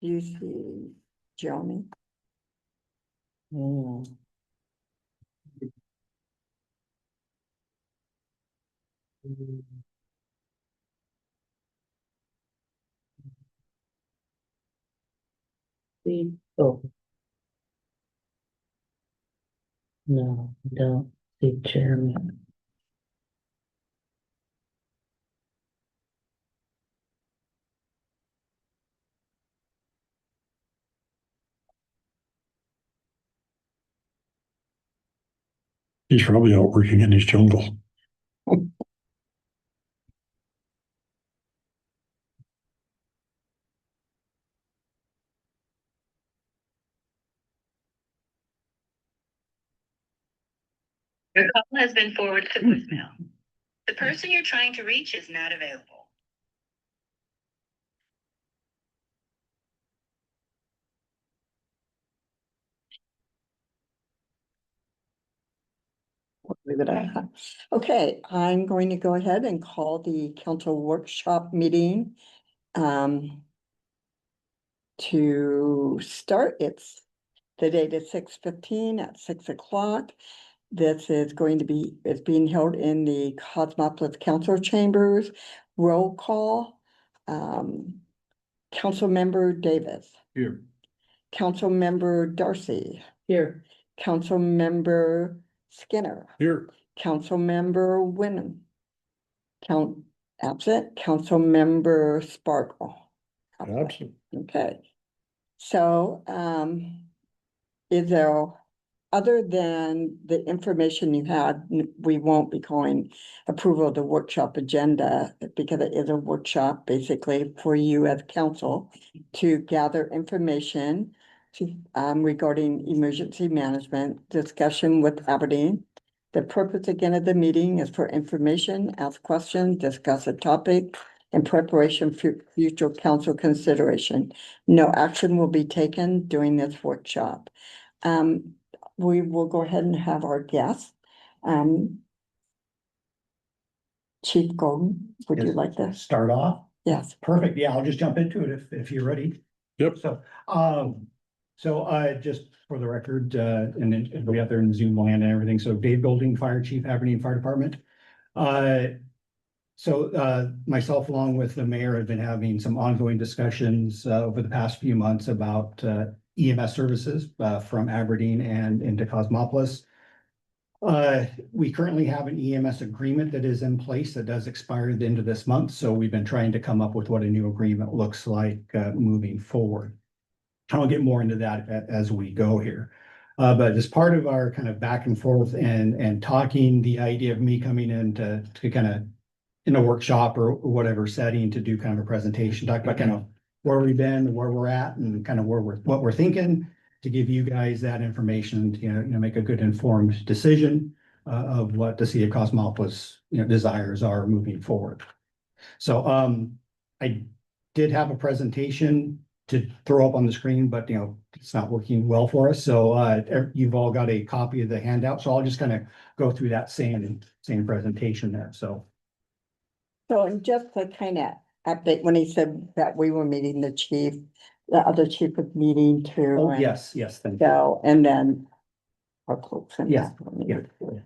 you see Joni? Oh. No, don't see chairman. He's probably out working in his jungle. Your call has been forwarded to voicemail. The person you're trying to reach is not available. Leave it at that. Okay, I'm going to go ahead and call the council workshop meeting. To start, it's the date is 6:15 at 6 o'clock. This is going to be, it's being held in the Cosmopolis Council Chambers. Roll call. Council Member Davis. Here. Council Member Darcy. Here. Council Member Skinner. Here. Council Member Winnan. Absent. Council Member Sparkle. Absent. Okay. So, is there, other than the information you had, we won't be calling approval of the workshop agenda because it is a workshop basically for you as council to gather information to, regarding emergency management discussion with Aberdeen. The purpose again of the meeting is for information, ask questions, discuss a topic in preparation for future council consideration. No action will be taken during this workshop. We will go ahead and have our guests. Chief Golden, would you Yes. like to? Start off? Yes. Perfect. Yeah, I'll just jump into it if you're ready. Yep. So, just for the record, and then we out there in Zoom land and everything. So Dave Golding, Fire Chief, Aberdeen Fire Department. Myself along with the mayor have been having some ongoing discussions over the past few months about EMS services from Aberdeen and into Cosmopolis. We currently have an EMS agreement that is in place that does expire at the end of this month. So we've been trying to come up with what a new agreement looks like moving forward. I'll get more into that as we go here. But as part of our kind of back and forth and talking, the idea of me coming in to kind of in a workshop or whatever setting to do kind of a presentation, talk about kind of where we've been, where we're at, and kind of what we're thinking, to give you guys that information to, make a good informed decision of what the city of Cosmopolis, desires are moving forward. So I did have a presentation to throw up on the screen, but it's not working well for us. So you've all got a copy of the handout. So I'll just kind of go through that same presentation there. So And just to kind of update, when he said that we were meeting the chief, the other chief was meeting too. oh, and yes, thank you. So, and then our clerks and Yes, that were meeting too.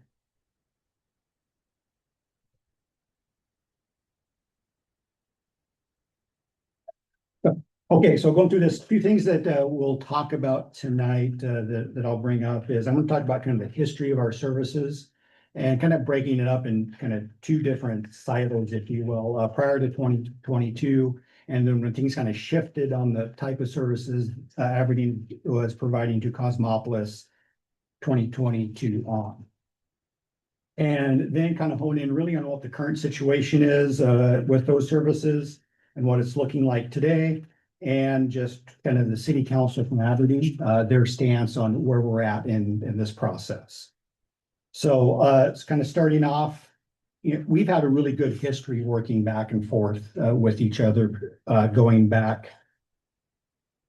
Okay, so going through this, few things that we'll talk about tonight that I'll bring up is I'm going to talk about kind of the history of our services and kind of breaking it up in kind of two different silos, if you will, prior to 2022. And then when things kind of shifted on the type of services Aberdeen was providing to Cosmopolis 2022 on. And then kind of hone in really on what the current situation is with those services and what it's looking like today. And just kind of the city council from Aberdeen, their stance on where we're at in this process. So it's kind of starting off, we've had a really good history working back and forth with each other, going back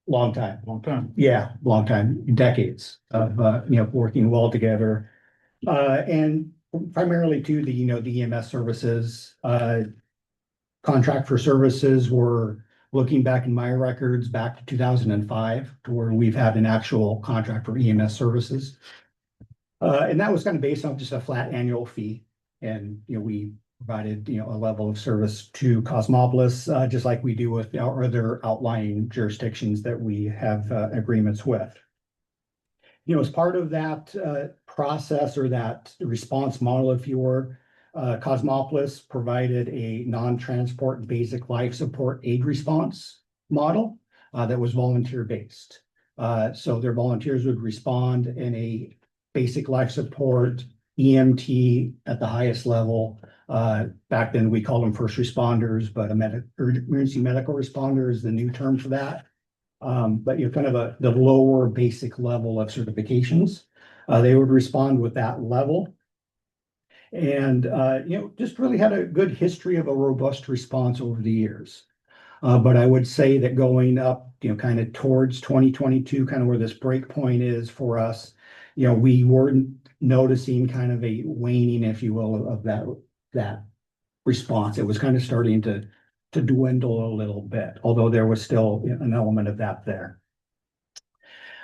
long time. Yeah, long time, decades of, working well together. And primarily to the EMS services, contract for services was looking back in my records back to 2005, to where we've had an actual contract for EMS services. And that was kind of based on just a flat annual fee. And, we provided, a level of service to Cosmopolis, just like we do with our other outlying jurisdictions that we have agreements with. As part of that process, or that response model, if you were, Cosmopolis provided a non-transport basic life support aid response model that was volunteer-based. So their volunteers would respond in a basic life support EMT at the highest level. Back then, we called them first responders, but emergency medical responder is the new term for that. But kind of the lower basic level of certifications. They would respond with that level. And, just really had a good history of a robust response over the years. But I would say that going up, kind of towards 2022, kind of where this break point is for us, we were noticing kind of a waning, if you will, of that response. It was kind of starting to dwindle a little bit, although there was still an element of that there.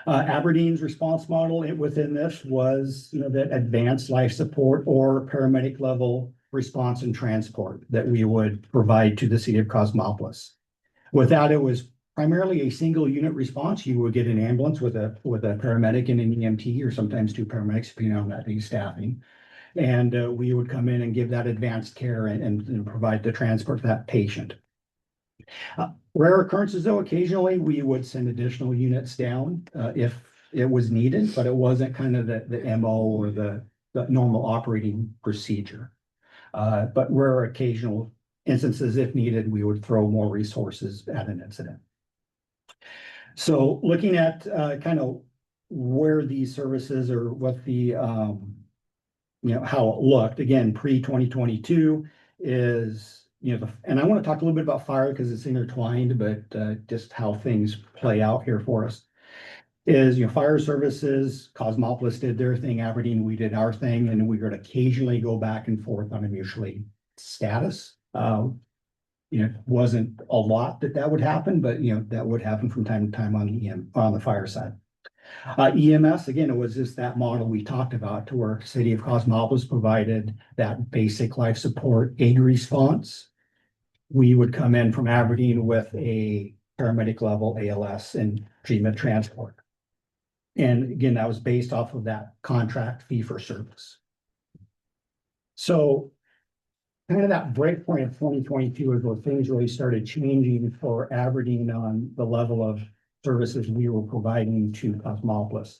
Aberdeen's response model within this was, that advanced life support or paramedic level response and transport that we would provide to the city of Cosmopolis. With that, it was primarily a single unit response. You would get an ambulance with a paramedic and an EMT, or sometimes two paramedics, depending on that day's staffing. And we would come in and give that advanced care and provide the transport to that patient. Rare occurrences, though, occasionally we would send additional units down if it was needed, but it wasn't kind of the MO or the normal operating procedure. But rare occasional instances, if needed, we would throw more resources at an incident. So looking at kind of where these services, or what the how it looked, again, pre-2022 is, and I want to talk a little bit about fire because it's intertwined, but just how things play out here for us is, fire services, Cosmopolis did their thing, Aberdeen, we did our thing, and we would occasionally go back and forth on a mutually status. Wasn't a lot that would happen, but that would happen from time to time on the fire side. EMS, again, it was just that model we talked about, to where city of Cosmopolis provided that basic life support aid response. We would come in from Aberdeen with a paramedic level ALS and treatment transport. And again, that was based off of that contract fee for service. So kind of that break point of 2022 is where things really started changing for Aberdeen on the level of services we were providing to Cosmopolis.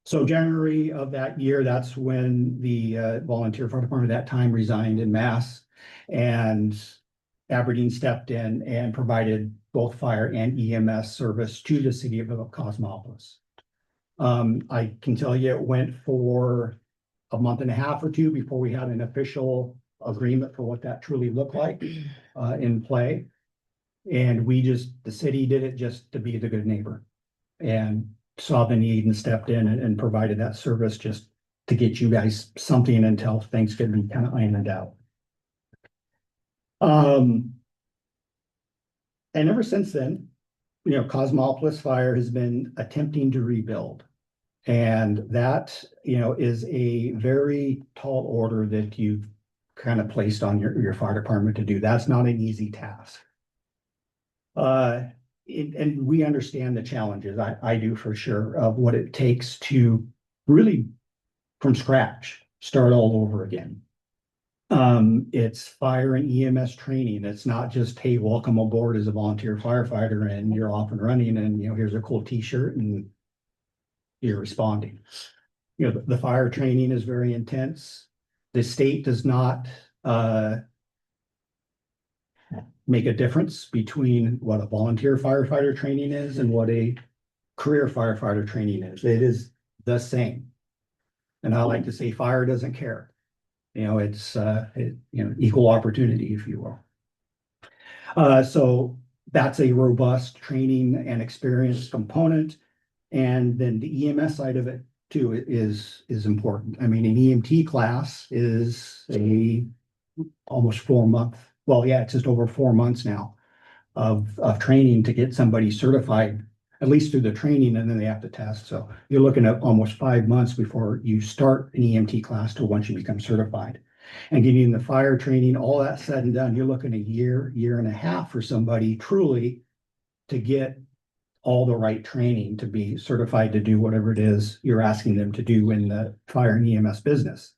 So January of that year, that's when the volunteer fire department at that time resigned en masse, and Aberdeen stepped in and provided both fire and EMS service to the city of Cosmopolis. I can tell you it went for a month and a half or two before we had an official agreement for what that truly looked like in play. And the city did it just to be the good neighbor, and saw the need and stepped in and provided that service just to get you guys something until things could be kind of ironed out. And ever since then, Cosmopolis Fire has been attempting to rebuild. And that, is a very tall order that you've kind of placed on your fire department to do. That's not an easy task. And we understand the challenges, I do for sure, of what it takes to really from scratch start all over again. It's fire and EMS training. It's not just, hey, welcome aboard as a volunteer firefighter and you're off and running and here's a cool t-shirt and you're responding. The fire training is very intense. The state does not make a difference between what a volunteer firefighter training is and what a career firefighter training is. It is the same. And I like to say fire doesn't care. It's equal opportunity, if you will. So that's a robust training and experience component. And then the EMS side of it too is important. I mean, an EMT class is almost 4 month. Well, yeah, it's just over 4 months now. of training to get somebody certified, at least through the training, and then they have to test. So you're looking at almost 5 months before you start an EMT class to once you become certified. And getting the fire training, all that said and done, you're looking a year and a half for somebody truly to get all the right training to be certified to do whatever it is you're asking them to do in the fire and EMS business.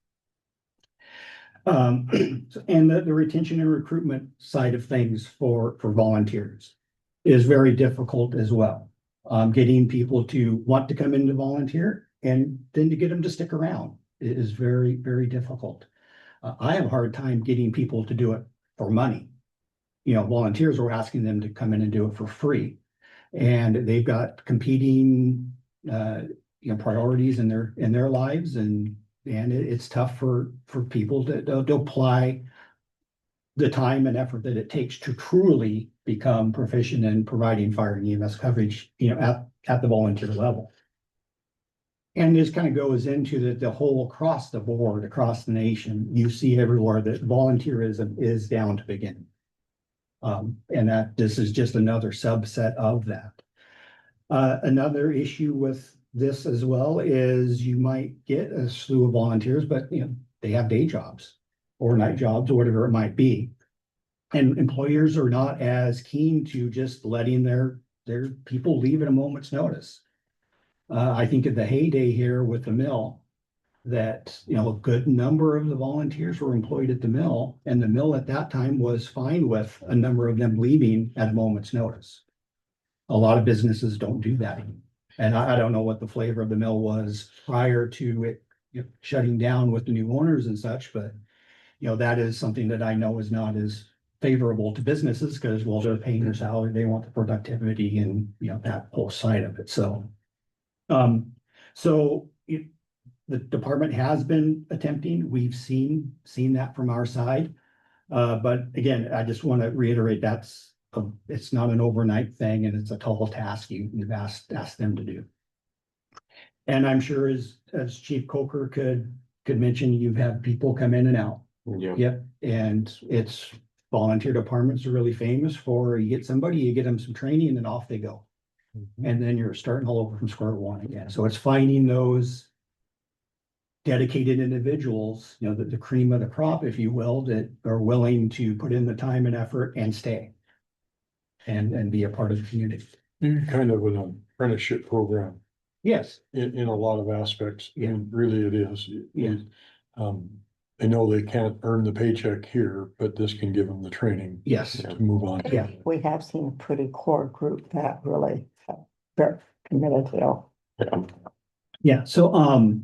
And the retention and recruitment side of things for volunteers is very difficult as well. Getting people to want to come in to volunteer and then to get them to stick around is very, very difficult. I have a hard time getting people to do it for money. Volunteers are asking them to come in and do it for free. And they've got competing, priorities in their lives, and it's tough for people to apply the time and effort that it takes to truly become proficient in providing fire and EMS coverage, at the volunteer level. And this kind of goes into the whole across the board, across the nation. You see everywhere that volunteerism is down to begin. And that this is just another subset of that. Another issue with this as well is you might get a slew of volunteers, but they have day jobs or night jobs or whatever it might be. And employers are not as keen to just letting their people leave at a moment's notice. I think of the heyday here with the mill, that a good number of the volunteers were employed at the mill, and the mill at that time was fine with a number of them leaving at a moment's notice. A lot of businesses don't do that. And I don't know what the flavor of the mill was prior to it shutting down with the new owners and such, but that is something that I know is not as favorable to businesses because, well, they're paying their salary, they want the productivity and that whole side of it. So the department has been attempting, we've seen that from our side. But again, I just want to reiterate, it's not an overnight thing, and it's a tall task you've asked them to do. And I'm sure as Chief Coker could mention, you've had people come in and out. Yeah. Yep, and it's volunteer departments are really famous for, you get somebody, you get them some training, and then off they go. And then you're starting all over from square one again. So it's finding those dedicated individuals, the cream of the crop, if you will, that are willing to put in the time and effort and stay and be a part of the community. You're kind of an apprenticeship program Yes. in a lot of aspects. I Yeah. mean, really it is. Yeah. They know they can't earn the paycheck here, but this can give them the training Yes. to move on. to- Yeah. We have seen a pretty core group that really very committed to. Yeah. So, I'd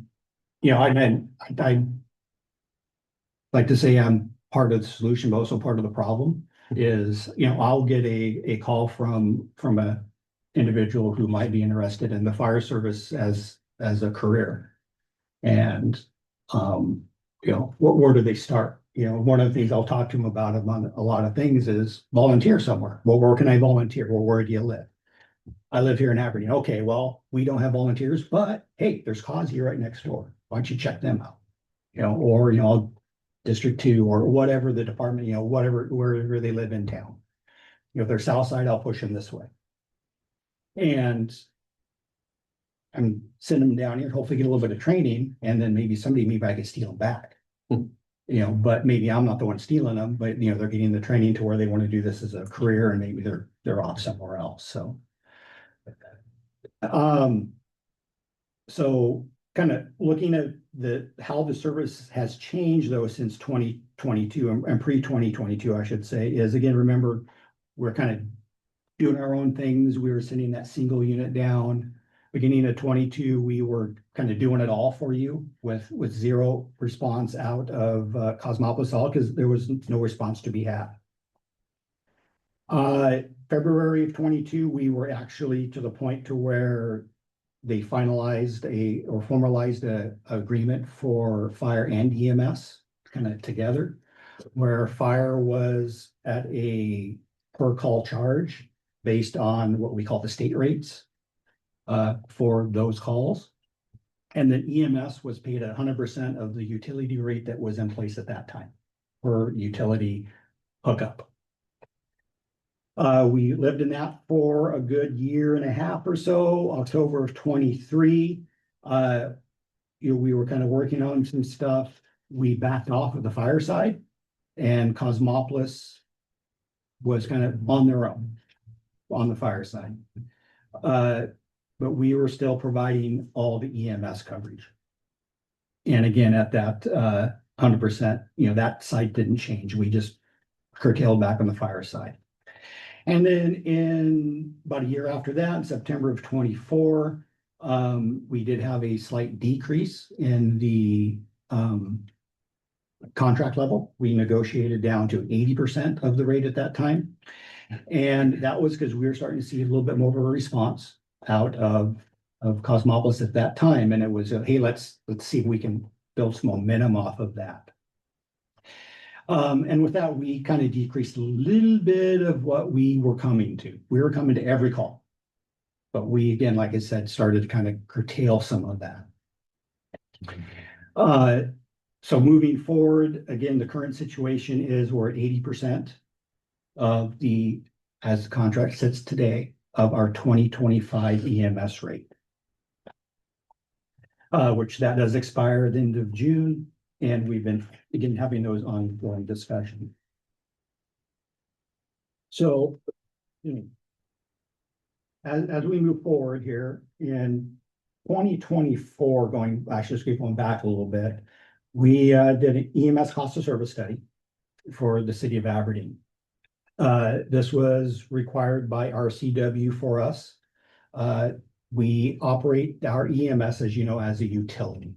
like to say I'm part of the solution, but also part of the problem is, I'll get a call from a individual who might be interested in the fire service as a career. And, where do they start? One of the things I'll talk to them about among a lot of things is volunteer somewhere. Well, where can I volunteer? Well, where do you live? I live here in Aberdeen. Okay, well, we don't have volunteers, but hey, there's Causey right next door. Why don't you check them out? Or, District 2 or whatever the department, wherever they live in town. If they're south side, I'll push them this way. And I'm sending them down here, hopefully get a little bit of training, and then maybe I can steal them back. But maybe I'm not the one stealing them, but they're getting the training to where they want to do this as a career, and maybe they're off somewhere else. So kind of looking at how the service has changed though since 2022 and pre-2022, I should say, is again, remember, we're kind of doing our own things. We were sending that single unit down. Beginning of 22, we were kind of doing it all for you with zero response out of Cosmopolis Hall because there was no response to be had. February of 22, we were actually to the point to where they formalized a agreement for fire and EMS kind of together, where fire was at a per call charge based on what we call the state rates for those calls. And then EMS was paid 100% of the utility rate that was in place at that time per utility hookup. We lived in that for a good year and a half or so, October of 23. We were kind of working on some stuff. We backed off of the fireside, and Cosmopolis was kind of on their own on the fireside. But we were still providing all the EMS coverage. And again, at that 100%, that site didn't change. We just curtailed back on the fireside. And then in about a year after that, in September of 24, we did have a slight decrease in the contract level. We negotiated down to 80% of the rate at that time. And that was because we were starting to see a little bit more of a response out of Cosmopolis at that time. And it was, hey, let's see if we can build some momentum off of that. And with that, we kind of decreased a little bit of what we were coming to. We were coming to every call. But we, again, like I said, started to kind of curtail some of that. So moving forward, again, the current situation is we're at 80% of as the contract sits today, of our 2025 EMS rate. Which that does expire at the end of June, and we've been, again, having those ongoing discussions. So, as we move forward here in 2024, actually going back a little bit, we did an EMS cost of service study for the city of Aberdeen. This was required by RCW for us. We operate our EMS, as you know, as a utility.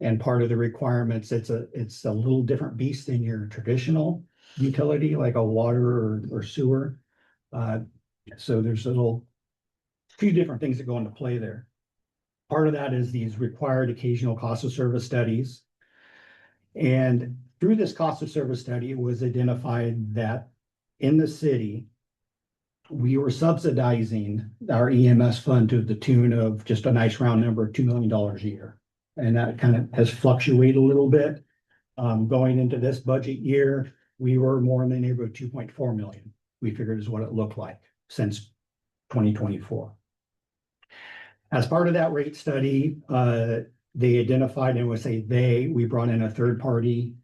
And part of the requirements, it's a little different beast than your traditional utility, like a water or sewer. So there's few different things that go into play there. Part of that is these required occasional cost of service studies. And through this cost of service study, it was identified that in the city, we were subsidizing our EMS fund to the tune of just a nice round number of $2 million a year. And that kind of has fluctuated a little bit. Going into this budget year, we were more in the neighborhood of 2.4 million. We figured is what it looked like since 2024. As part of that rate study, they identified, and we brought in a third-party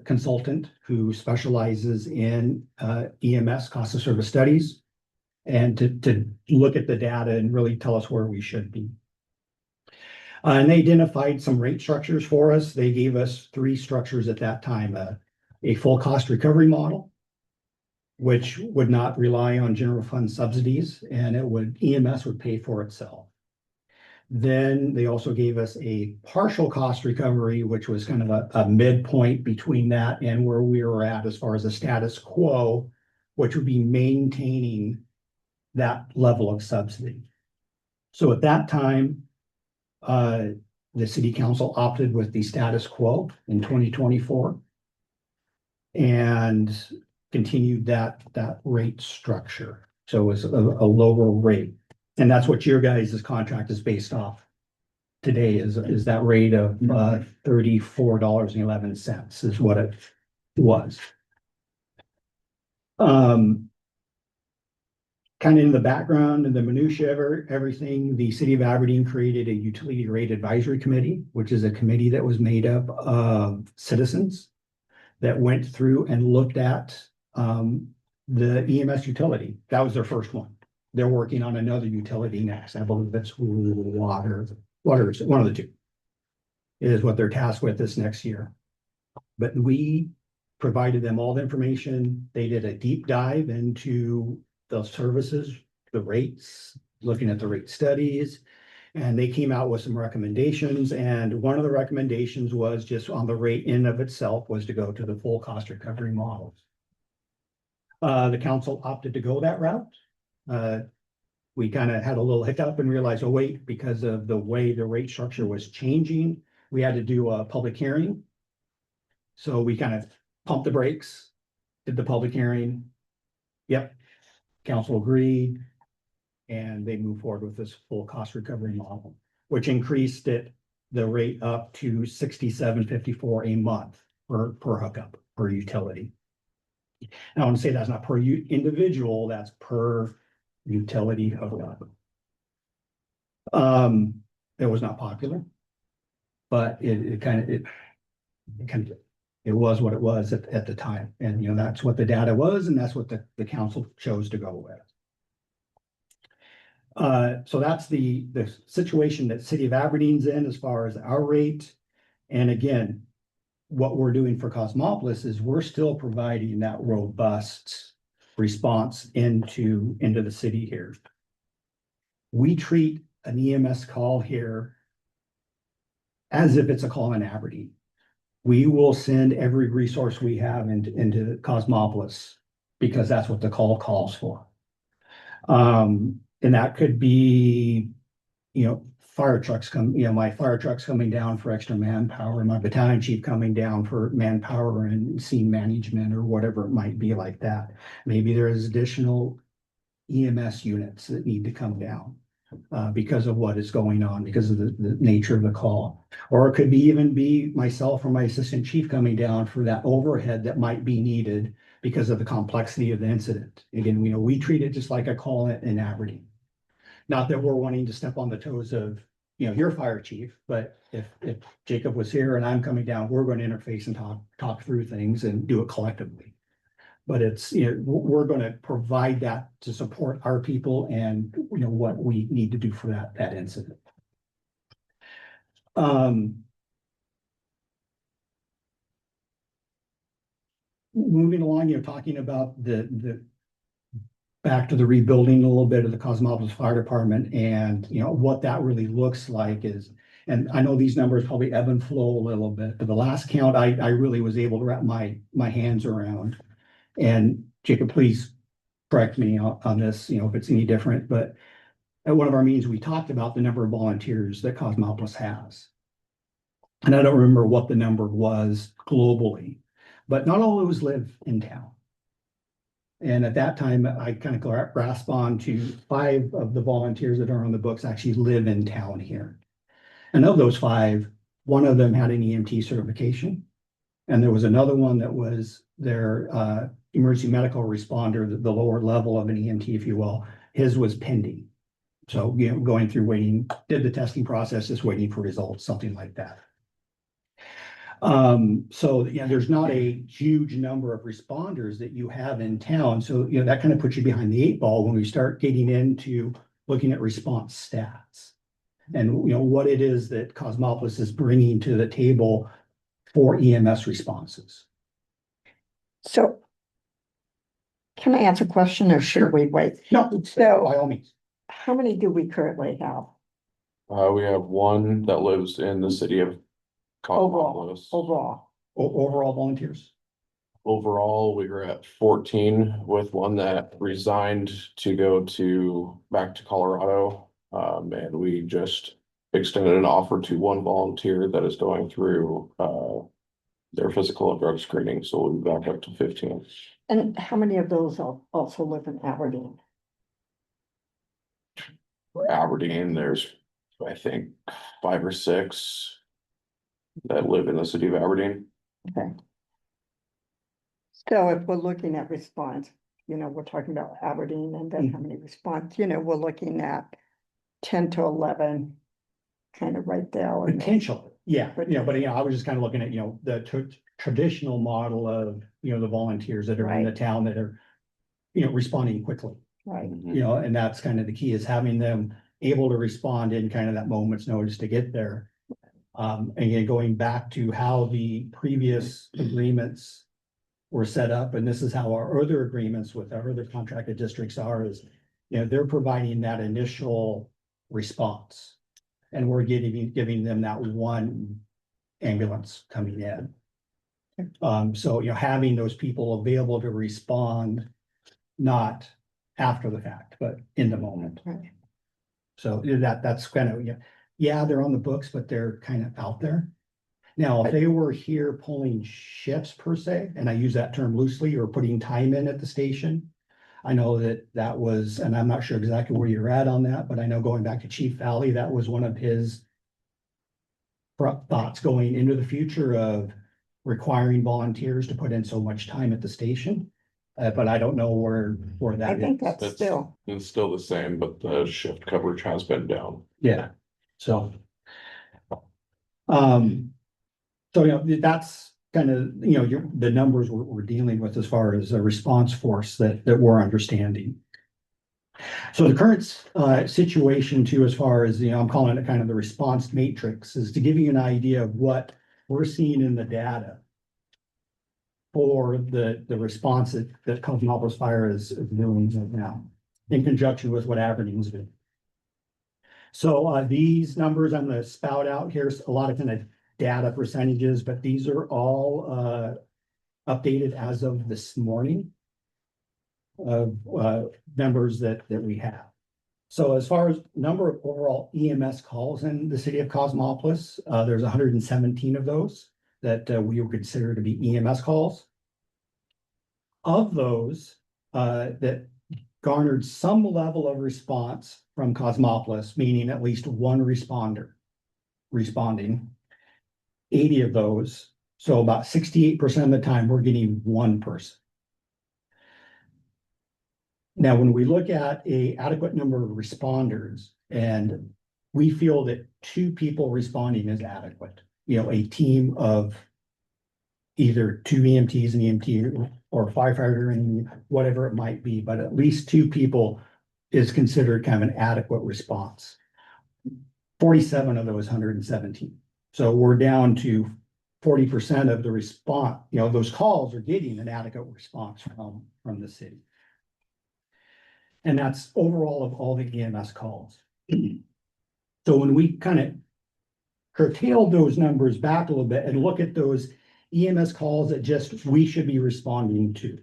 consultant who specializes in EMS cost of service studies, and to look at the data and really tell us where we should be. And they identified some rate structures for us. They gave us 3 structures at that time: a full cost recovery model, which would not rely on general fund subsidies, and EMS would pay for itself. Then they also gave us a partial cost recovery, which was kind of a midpoint between that and where we were at as far as a status quo, which would be maintaining that level of subsidy. So at that time, the city council opted with the status quo in 2024 and continued that rate structure. So it was a lower rate. And that's what your guys' contract is based off today, is that rate of $34.11 is what it was. Kind of in the background and the minutia of everything, the city of Aberdeen created a utility rate advisory committee, which is a committee that was made up of citizens that went through and looked at the EMS utility. That was their first one. They're working on another utility next. I believe it's water, one of the two is what they're tasked with this next year. But we provided them all the information. They did a deep dive into those services, the rates, looking at the rate studies, and they came out with some recommendations. And one of the recommendations was just on the rate in of itself was to go to the full cost recovery models. The council opted to go that route. We kind of had a little hiccup and realized, oh wait, because of the way the rate structure was changing, we had to do a public hearing. So we kind of pumped the brakes, did the public hearing. Yep, council agreed, and they moved forward with this full cost recovery model, which increased the rate up to $67.54 a month per hookup per utility. And I want to say that's not per individual, that's per utility hookup. It was not popular. But it was what it was at the time. And, that's what the data was, and that's what the council chose to go with. So that's the situation that City of Aberdeen's in as far as our rate. And again, what we're doing for Cosmopolis is we're still providing that robust response into the city here. We treat an EMS call here as if it's a call in Aberdeen. We will send every resource we have into Cosmopolis because that's what the call calls for. And that could be, fire trucks my fire trucks coming down for extra manpower, my battalion chief coming down for manpower and scene management or whatever it might be like that. Maybe there's additional EMS units that need to come down because of what is going on, because of the nature of the call. Or it could even be myself or my assistant chief coming down for that overhead that might be needed because of the complexity of the incident. Again, we treat it just like a call in Aberdeen. Not that we're wanting to step on the toes of, your fire chief, but if Jacob was here and I'm coming down, we're going to interface and talk through things and do it collectively. But it's, we're going to provide that to support our people and, what we need to do for that incident. Moving along, talking about the back to the rebuilding a little bit of the Cosmopolis Fire Department and, what that really looks like is, and I know these numbers probably ebb and flow a little bit, but the last count I really was able to wrap my hands around. And Jacob, please correct me on this, if it's any different, but at one of our meetings, we talked about the number of volunteers that Cosmopolis has. And I don't remember what the number was globally, but not all of those live in town. And at that time, I kind of grasped on to 5 of the volunteers that are on the books actually live in town here. And of those 5, one of them had an EMT certification. And there was another one that was their emergency medical responder, the lower level of an EMT, if you will. His was pending. So, going through waiting, did the testing process, just waiting for results, something like that. So, there's not a huge number of responders that you have in town. So, that kind of puts you behind the 8 ball when we start getting into looking at response stats and, what it is that Cosmopolis is bringing to the table for EMS responses. So can I ask a question or should we wait? No, So- by all means. How many do we currently have We have one that lives in the city of Cosmopolis. overall? Overall volunteers. Overall, we were at 14 with one that resigned to go back to Colorado. And we just extended an offer to one volunteer that is going through their physical and drug screening, so we'll be back up to 15. And how many of those also live in Aberdeen? For Aberdeen, there's, I think, 5 or 6 that live in the city of Aberdeen. Okay. So if we're looking at response, we're talking about Aberdeen and then how many response, we're looking at 10 to 11, kind of right there. or maybe- Potential, yeah, but I was just kind of looking at, the traditional model of, the volunteers that are in the town that are, responding quickly, Right, and that's kind of the key is having them able to respond in kind of that moment's notice to get there. And again, going back to how the previous agreements were set up, and this is how our other agreements with our other contracted districts are, is, they're providing that initial response. And we're giving them that one ambulance coming in. So, having those people available to respond, not after the fact, but in the moment. right. So that's kind of, they're on the books, but they're kind of out there. Now, if they were here pulling shifts per se, and I use that term loosely, or putting time in at the station, I know that was, and I'm not sure exactly where you're at on that, but I know going back to Chief Valley, that was one of his thoughts going into the future of requiring volunteers to put in so much time at the station. but I don't know where I that think is. that's still, It's still the same, but the shift coverage has been down. Yeah, so. So, that's kind of, the numbers we're dealing with as far as a response force that we're understanding. So the current situation too, as far as, I'm calling it kind of the response matrix, is to give you an idea of what we're seeing in the data for the response that Cosmopolis Fire is doing right now, in conjunction with what Aberdeen's doing. So these numbers I'm gonna spout out here, a lot of kind of data percentages, but these are all updated as of this morning of numbers that we have. So as far as number of overall EMS calls in the city of Cosmopolis, there's 117 of those that we would consider to be EMS calls. Of those that garnered some level of response from Cosmopolis, meaning at least one responder responding, 80 of those, so about 68% of the time, we're getting one person. Now, when we look at a adequate number of responders, and we feel that 2 people responding is adequate, a team of either 2 EMTs, an EMT or a firefighter, and whatever it might be, but at least 2 people is considered kind of an adequate response. 47 of those 117. So we're down to 40% of the response, those calls are getting an adequate response from the city. And that's overall of all the EMS calls. So when we kind of curtail those numbers back a little bit and look at those EMS calls that just we should be responding to.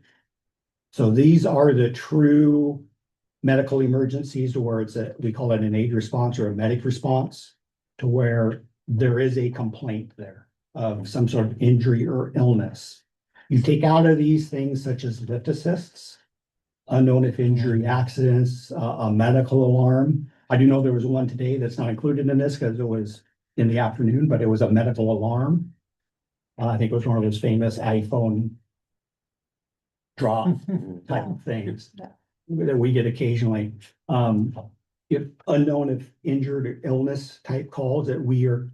So these are the true medical emergencies, to where we call it an aid response or a medic response, to where there is a complaint there of some sort of injury or illness. You take out of these things such as lift assists, unknown if injury accidents, a medical alarm. I do know there was one today that's not included in this because it was in the afternoon, but it was a medical alarm. I think it was one of those famous iPhone drop type of things that we get occasionally. If unknown if injured or illness type calls that we are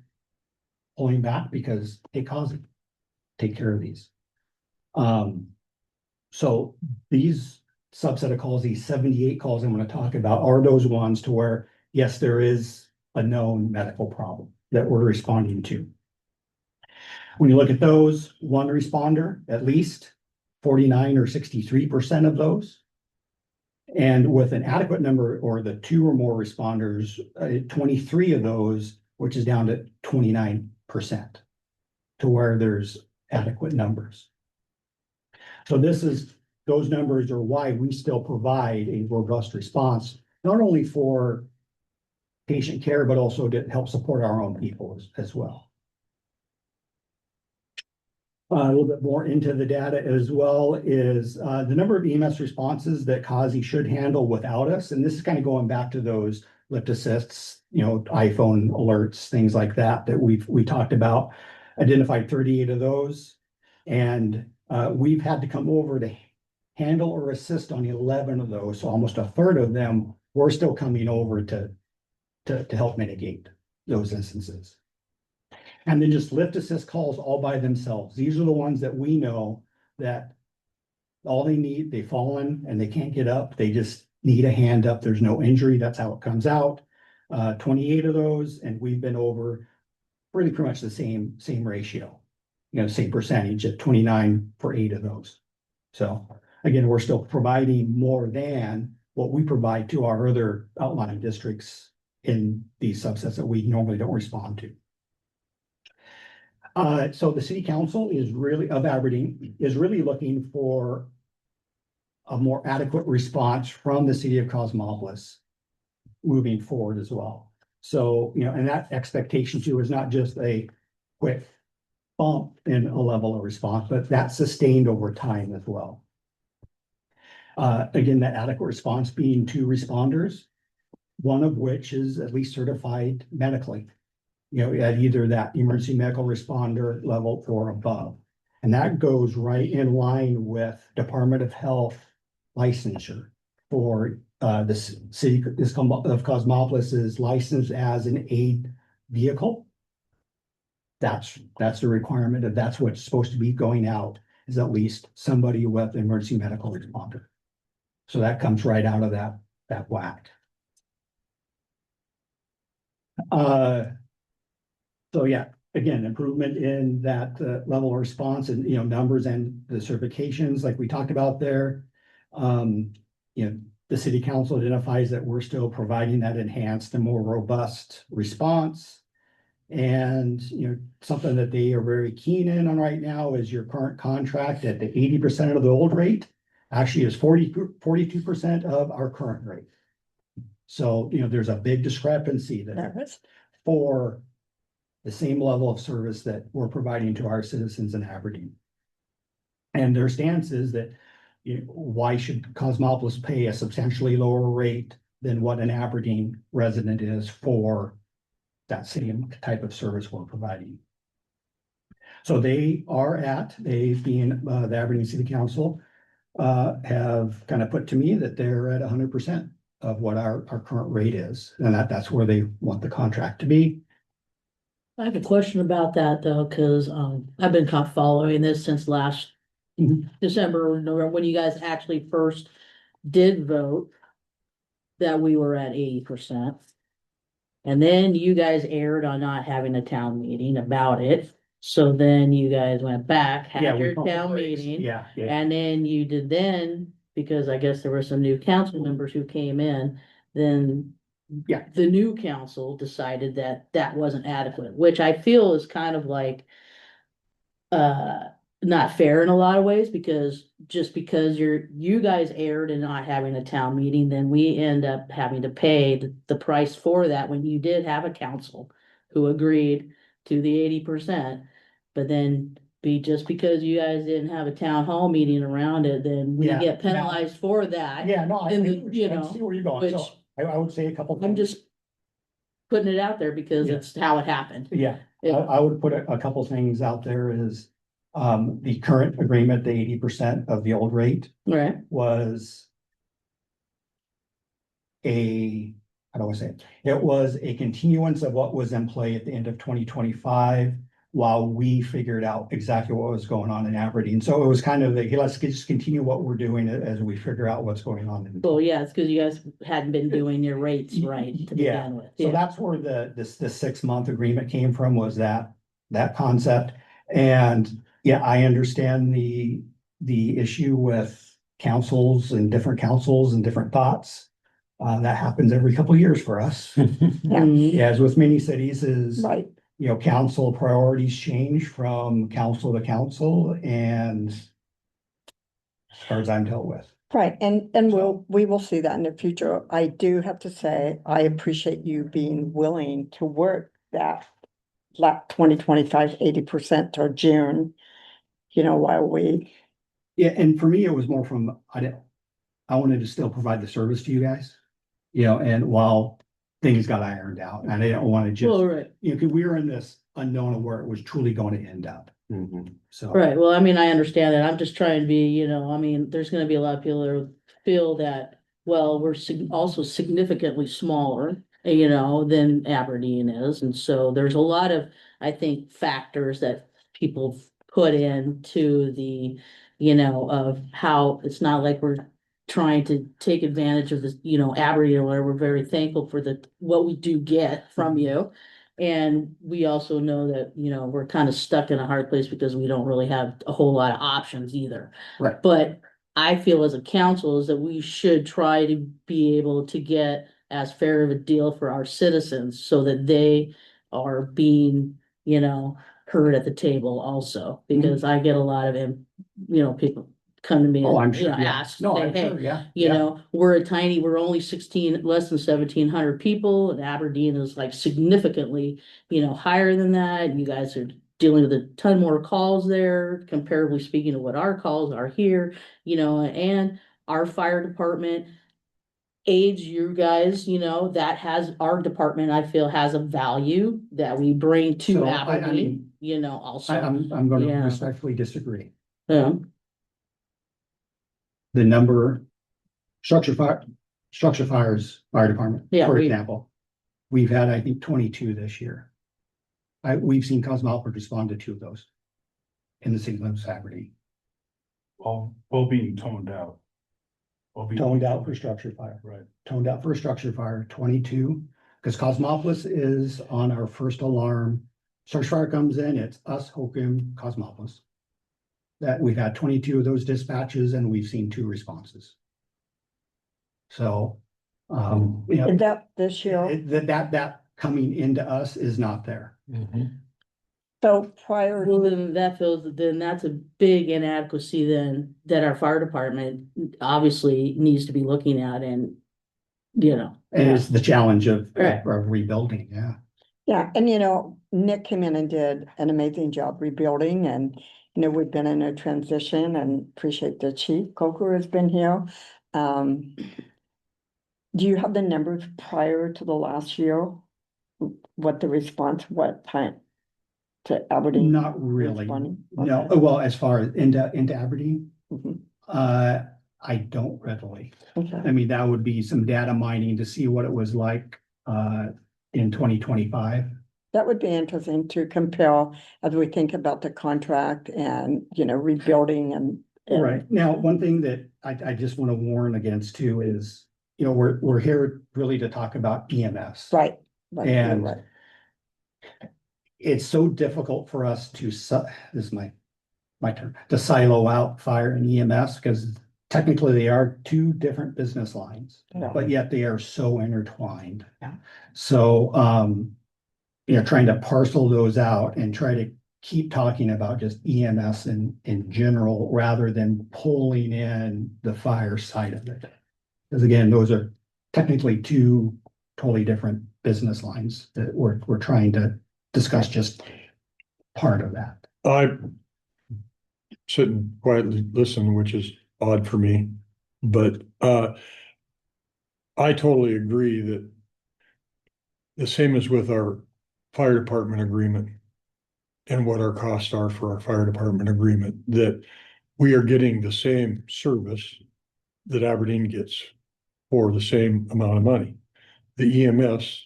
pulling back because it causes, take care of these. So these subset of calls, these 78 calls I'm going to talk about, are those ones to where, yes, there is a known medical problem that we're responding to. When you look at those, one responder, at least 49 or 63% of those. And with an adequate number or the 2 or more responders, 23 of those, which is down to 29%, to where there's adequate numbers. So those numbers are why we still provide a robust response, not only for patient care, but also to help support our own people as well. A little bit more into the data as well is the number of EMS responses that COSI should handle without us. And this is kind of going back to those lift assists, iPhone alerts, things like that we talked about. Identified 38 of those. And we've had to come over to handle or assist on 11 of those. So almost a third of them, we're still coming over to help mitigate those instances. And then just lift assist calls all by themselves. These are the ones that we know that all they need, they've fallen and they can't get up. They just need a hand up. There's no injury. That's how it comes out. 28 of those, and we've been over really pretty much the same ratio, same percentage at 29 for 8 of those. So again, we're still providing more than what we provide to our other outlying districts in these subsets that we normally don't respond to. So the city council of Aberdeen is really looking for a more adequate response from the city of Cosmopolis moving forward as well. So, and that expectation too is not just a quick bump in a level of response, but that's sustained over time as well. Again, that adequate response being 2 responders, one of which is at least certified medically. At either that emergency medical responder level or above. And that goes right in line with Department of Health licensure for the city of Cosmopolis is licensed as an aid vehicle. That's the requirement of that's what's supposed to be going out is at least somebody with emergency medical responder. So that comes right out of that whack. So yeah, again, improvement in that level of response and, numbers and the certifications like we talked about there. The city council identifies that we're still providing that enhanced and more robust response. And, something that they are very keen in on right now is your current contract at the 80% of the old rate actually is 42% of our current rate. So, there's a big discrepancy there for the same level of service that we're providing to our citizens in Aberdeen. And their stance is that, why should Cosmopolis pay a substantially lower rate than what an Aberdeen resident is for that same type of service we're providing? So they being the Aberdeen City Council, have kind of put to me that they're at 100% of what our current rate is, and that's where they want the contract to be. I have a question about that though, because I've been kind of following this since last December or November, when you guys actually first did vote that we were at 80%. And then you guys erred on not having a town meeting about it. So then you guys went back, Yeah, had we your pumped the town brakes. meeting. Yeah. And then you did because I guess there were some new council members who came in, then Yeah. the new council decided that that wasn't adequate, which I feel is kind of like not fair in a lot of ways, because just because you guys erred in not having a town meeting, then we end up having to pay the price for that when you did have a council who agreed to the 80%. But then just because you guys didn't have a town hall meeting around it, then we Yeah, get now- penalized for that. Yeah, no, I And see where you're going. So I would say a couple. I'm things. just putting it out there because Yeah. it's how it happened. Yeah, Yeah. I would put a couple things out there is, the current agreement, the 80% of the old rate Right. was how do I say it? It was a continuance of what was in play at the end of 2025 while we figured out exactly what was going on in Aberdeen. So it was kind of hey, let's just continue what we're doing as we figure out what's going on. Well, yeah, it's because you guys hadn't been doing your rates right to Yeah. begin with. So Yeah. that's where the 6-month agreement came from, was that concept. And yeah, I understand the issue with councils and different thoughts. That happens every couple of years for us. Mhm. As with many cities is, Right, council priorities change from council to council, and as far as I'm dealt with. right, and we will see that in the future. I do have to say, I appreciate you being willing to work that 2025 80% till June, while we, Yeah, and for me, it was more from, I wanted to still provide the service to you guys. And while things got ironed out, and I didn't want to just, Well, right, because we were in this unknown of where it was truly going to end up, so. right. Well, I mean, I understand that. I'm just trying to be, there's gonna be a lot of people that feel that, well, we're also significantly smaller, than Aberdeen is. And so there's a lot of, I think, factors that people put into the, of how it's not like we're trying to take advantage of this, Aberdeen or whatever. We're very thankful for what we do get from you. And we also know that, we're kind of stuck in a hard place because we don't really have a whole lot of options either. Right. But I feel as a council is that we should try to be able to get as fair of a deal for our citizens so that they are being, heard at the table also. Because I get a lot of, people come to me Oh, I'm and, sure, yeah. ask, No, say, I'm hey, sure, yeah. we're only less than 1,700 people, and Aberdeen is like significantly, higher than that. And you guys are dealing with a ton more calls there, comparably speaking to what our calls are here, and our fire department aids you guys, that has our department, I feel, has a value that we bring to So, Aberdeen. you know, also. I'm gonna Yeah. respectfully disagree. Yeah, The number, structure fires, fire department, Yeah, for we- example. We've had, I think, 22 this year. We've seen Cosmopolis respond to 2 of those. In the St. Louis Aberdeen. All being toned out. All being- Toned out for structure fire. Right. Toned out for a structure fire, 22, because Cosmopolis is on our first alarm. Structure fire comes in, it's us, Hokum, Cosmopolis. That we've had 22 of those dispatches and we've seen 2 responses. So, you know, Is that this year? that coming into us is not there. So prior, well, then that's a big inadequacy then that our fire department obviously needs to be looking at and, you know. And it's the challenge of Right. rebuilding, yeah. yeah, and Nick came in and did an amazing job rebuilding and, we've been in a transition and appreciate the chief. Coker has been here. Do you have the numbers prior to the last year? What the response, what time to Aberdeen? Not really. responding? No, Okay. well, as far as into Aberdeen, Mhm. I don't readily. Okay. I mean, that would be some data mining to see what it was like, in 2025. That would be interesting to compare as we think about the contract and, rebuilding and. Right. Now, one thing that I just want to warn against too is, we're here really to talk about EMS. Right, right, you're And right. it's so difficult for us to, this is my term, to silo out fire and EMS because technically they are 2 different business lines, Yeah. but yet they are so intertwined. Yeah. So, trying to parcel those out and try to keep talking about just EMS in general, rather than pulling in the fire side of it. Because again, those are technically 2 totally different business lines that we're trying to discuss just part of that. I sit and quietly listen, which is odd for me, but I totally agree that the same as with our fire department agreement and what our costs are for our fire department agreement, that we are getting the same service that Aberdeen gets for the same amount of money. The EMS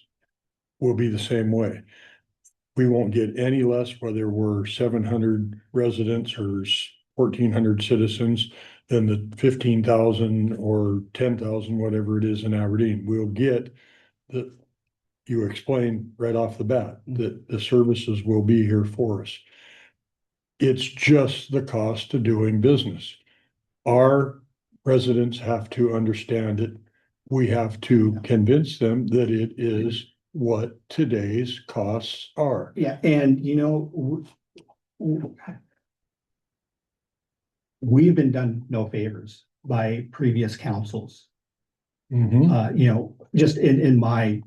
will be the same way. We won't get any less whether we're 700 residents or 1,400 citizens than the 15,000 or 10,000, whatever it is in Aberdeen. We'll get the, you explained right off the bat that the services will be here for us. It's just the cost of doing business. Our residents have to understand it. We have to convince them that it is what today's costs are. Yeah, and we've been done no favors by previous councils. Just in my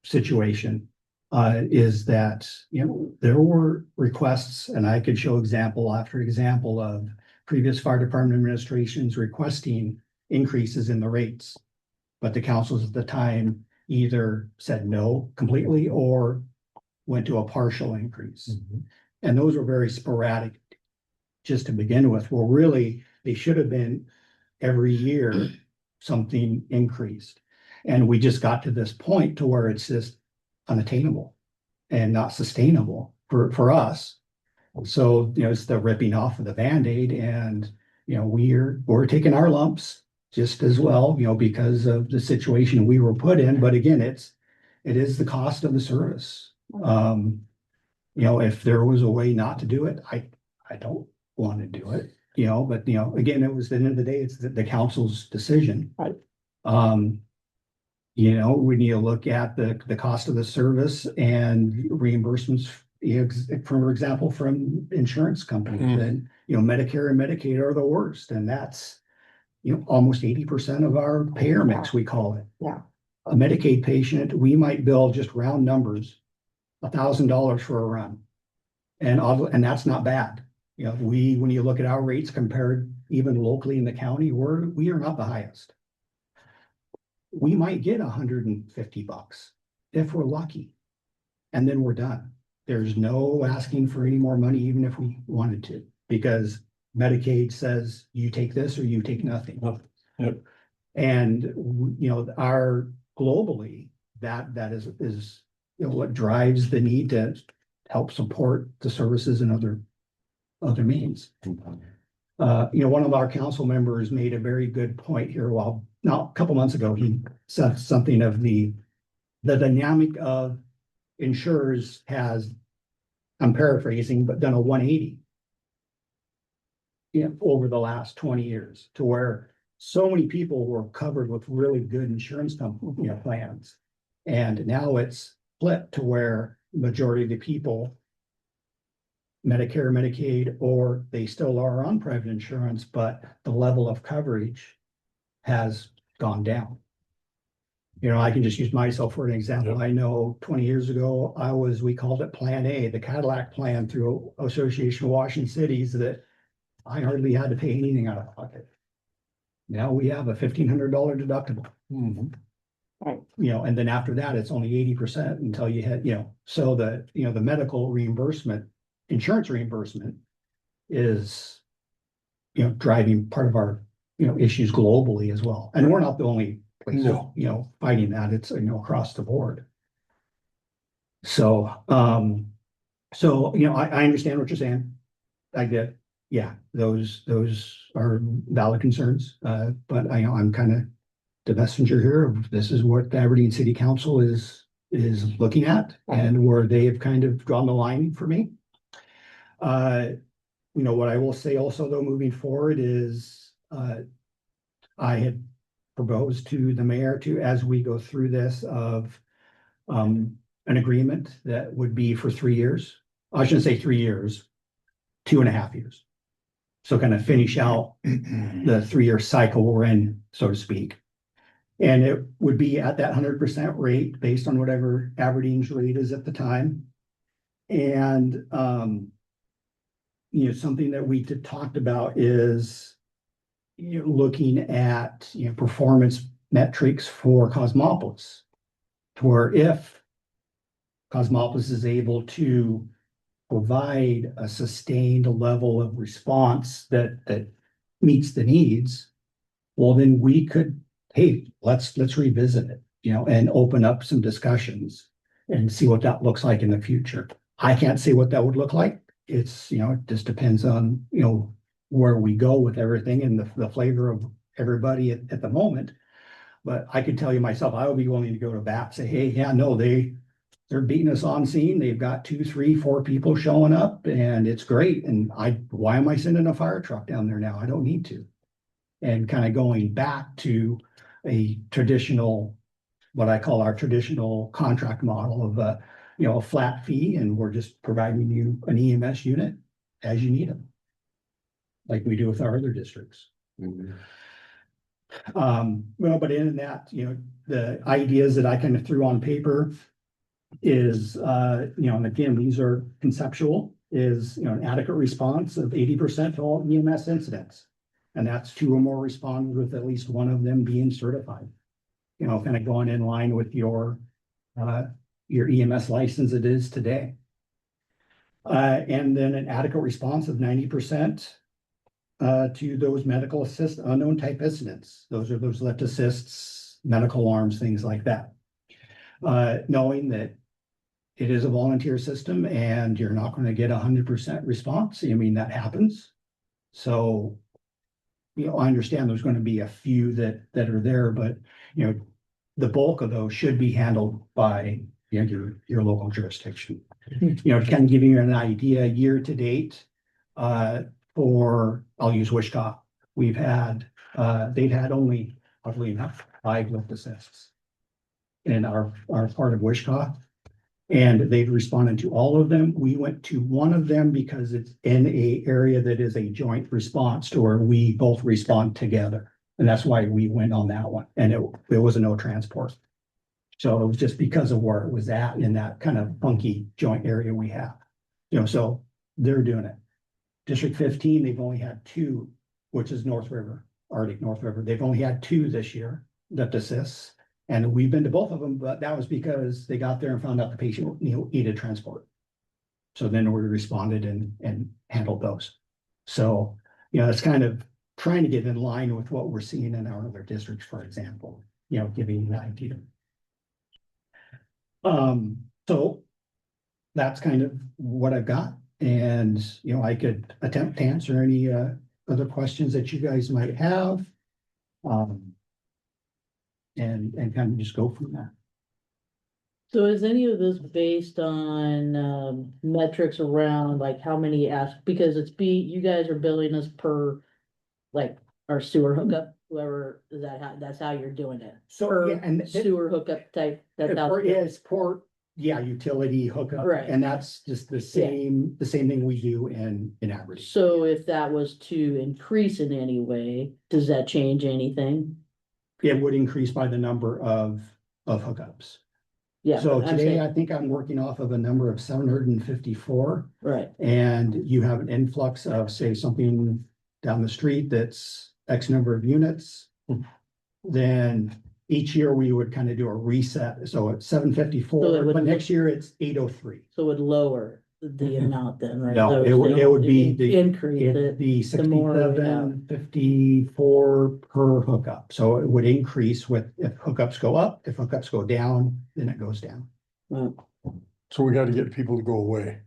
situation, is that, there were requests, and I could show example after example of previous fire department administrations requesting increases in the rates. But the councils at the time either said no completely or went to a partial increase. And those were very sporadic just to begin with. Well, really, they should have been every year something increased. And we just got to this point to where it's just unattainable and not sustainable for us. So, it's the ripping off of the Band-Aid and, we're taking our lumps just as well, because of the situation we were put in. But again, it is the cost of the service. If there was a way not to do it, I don't want to do it, but again, it was the end of the day, it's the council's decision. Right. When you look at the cost of the service and reimbursements, for example, from insurance companies, then, Medicare and Medicaid are the worst, and that's, almost 80% of our payer mix, we call it. Yeah. A Medicaid patient, we might bill, just round numbers, $1,000 for a run. And that's not bad. When you look at our rates compared even locally in the county, we are not the highest. We might get $150 if we're lucky. And then we're done. there's no asking for any more money, even if we wanted to, because Medicaid says you take this or you take nothing. Yep. And, you know, our globally, that is, you know, what drives the need to help support the services and other means. You know, one of our council members made a very good point here a couple months ago, he said something of the dynamic of insurers has, I'm paraphrasing, but done a 180. Over the last 20 years, to where so many people were covered with really good insurance company, plans. And now it's flipped to where majority of the people, Medicare, Medicaid, or they still are on private insurance, but the level of coverage has gone down. You know, I can just use myself for an example. Yep. I know 20 years ago, we called it Plan A, the Cadillac plan through Association of Washington Cities, that I hardly had to pay anything out of pocket. Now we have a $1,500 deductible. Right. You know, and then after that, it's only 80% until you hit, so the medical reimbursement, insurance reimbursement is, driving part of our, issues globally as well. And we're not the only place, No. fighting that. It's, across the board. So, I understand what you're saying. I get, yeah, those are valid concerns. But I'm kind of the messenger here of this is what the Aberdeen City Council is looking at, and where they have kind of drawn the line for me. What I will say also though, moving forward is, I had proposed to the mayor to, as we go through this, of an agreement that would be for 3 years. I shouldn't say 3 years, 2.5 years. So kind of finish out the 3-year cycle we're in, so to speak. And it would be at that 100% rate based on whatever Aberdeen's rate is at the time. And, something that we talked about is, looking at, performance metrics for Cosmopolis, to where if Cosmopolis is able to provide a sustained level of response that meets the needs, well, then we could, hey, let's revisit it, and open up some discussions and see what that looks like in the future. I can't say what that would look like. It's, it just depends on, where we go with everything and the flavor of everybody at the moment. But I could tell you myself, I would be willing to go to bat, say, hey, yeah, no, they're beating us on scene. They've got 2, 3, 4 people showing up, and it's great. And why am I sending a fire truck down there now? I don't need to. And kind of going back to a traditional, what I call our traditional contract model of a flat fee, and we're just providing you an EMS unit as you need them, like we do with our other districts. But in that, the ideas that I kind of threw on paper is, and again, these are conceptual, is, an adequate response of 80% to all EMS incidents. And that's 2 or more responders with at least one of them being certified. Kind of going in line with your EMS license it is today. And then an adequate response of 90% to those medical assist unknown type incidents. Those are those lift assists, medical alarms, things like that. Knowing that it is a volunteer system and you're not going to get 100% response. I mean, that happens. So, I understand there's going to be a few that are there, but, the bulk of those should be handled by your local jurisdiction. Kind of giving you an idea, year to date, I'll use Wichita. They've had only, oddly enough, 5 lift assists in our part of Wichita. And they've responded to all of them. We went to one of them because it's in a area that is a joint response to where we both respond together. And that's why we went on that one. And it was a no transport. So it was just because of where it was at in that kind of funky joint area we have. So they're doing it. District 15, they've only had 2, which is North River, Arctic North River. They've only had 2 this year, lift assists. And we've been to both of them, but that was because they got there and found out the patient needed transport. So then we responded and handled those. So, it's kind of trying to get in line with what we're seeing in our other districts, for example, giving you an idea. So that's kind of what I've got. And, I could attempt to answer any other questions that you guys might have. And kind of just go from there. So is any of this based on metrics around like how many because you guys are billing us per like our sewer hookup, whoever is that's how you're doing it. So, Per yeah, and sewer hookup type, that's how. It's port, utility hookup. Right. And that's just the same thing we do in Aberdeen. So if that was to increase in any way, does that change anything? It would increase by the number of hookups. Yeah. So but I'm today, saying- I think I'm working off of a number of 754, Right, and you have an influx of, say, something down the street that's X number of units. Then each year we would kind of do a reset. So it's So 754, it would but look- next year it's 803. so it would lower the amount then, right? No, So it would be the- increase It'd it. be the more we have. 6754 per hookup. So it would increase with, if hookups go up, if hookups go down, then it goes down. Well, So we gotta get people to go away.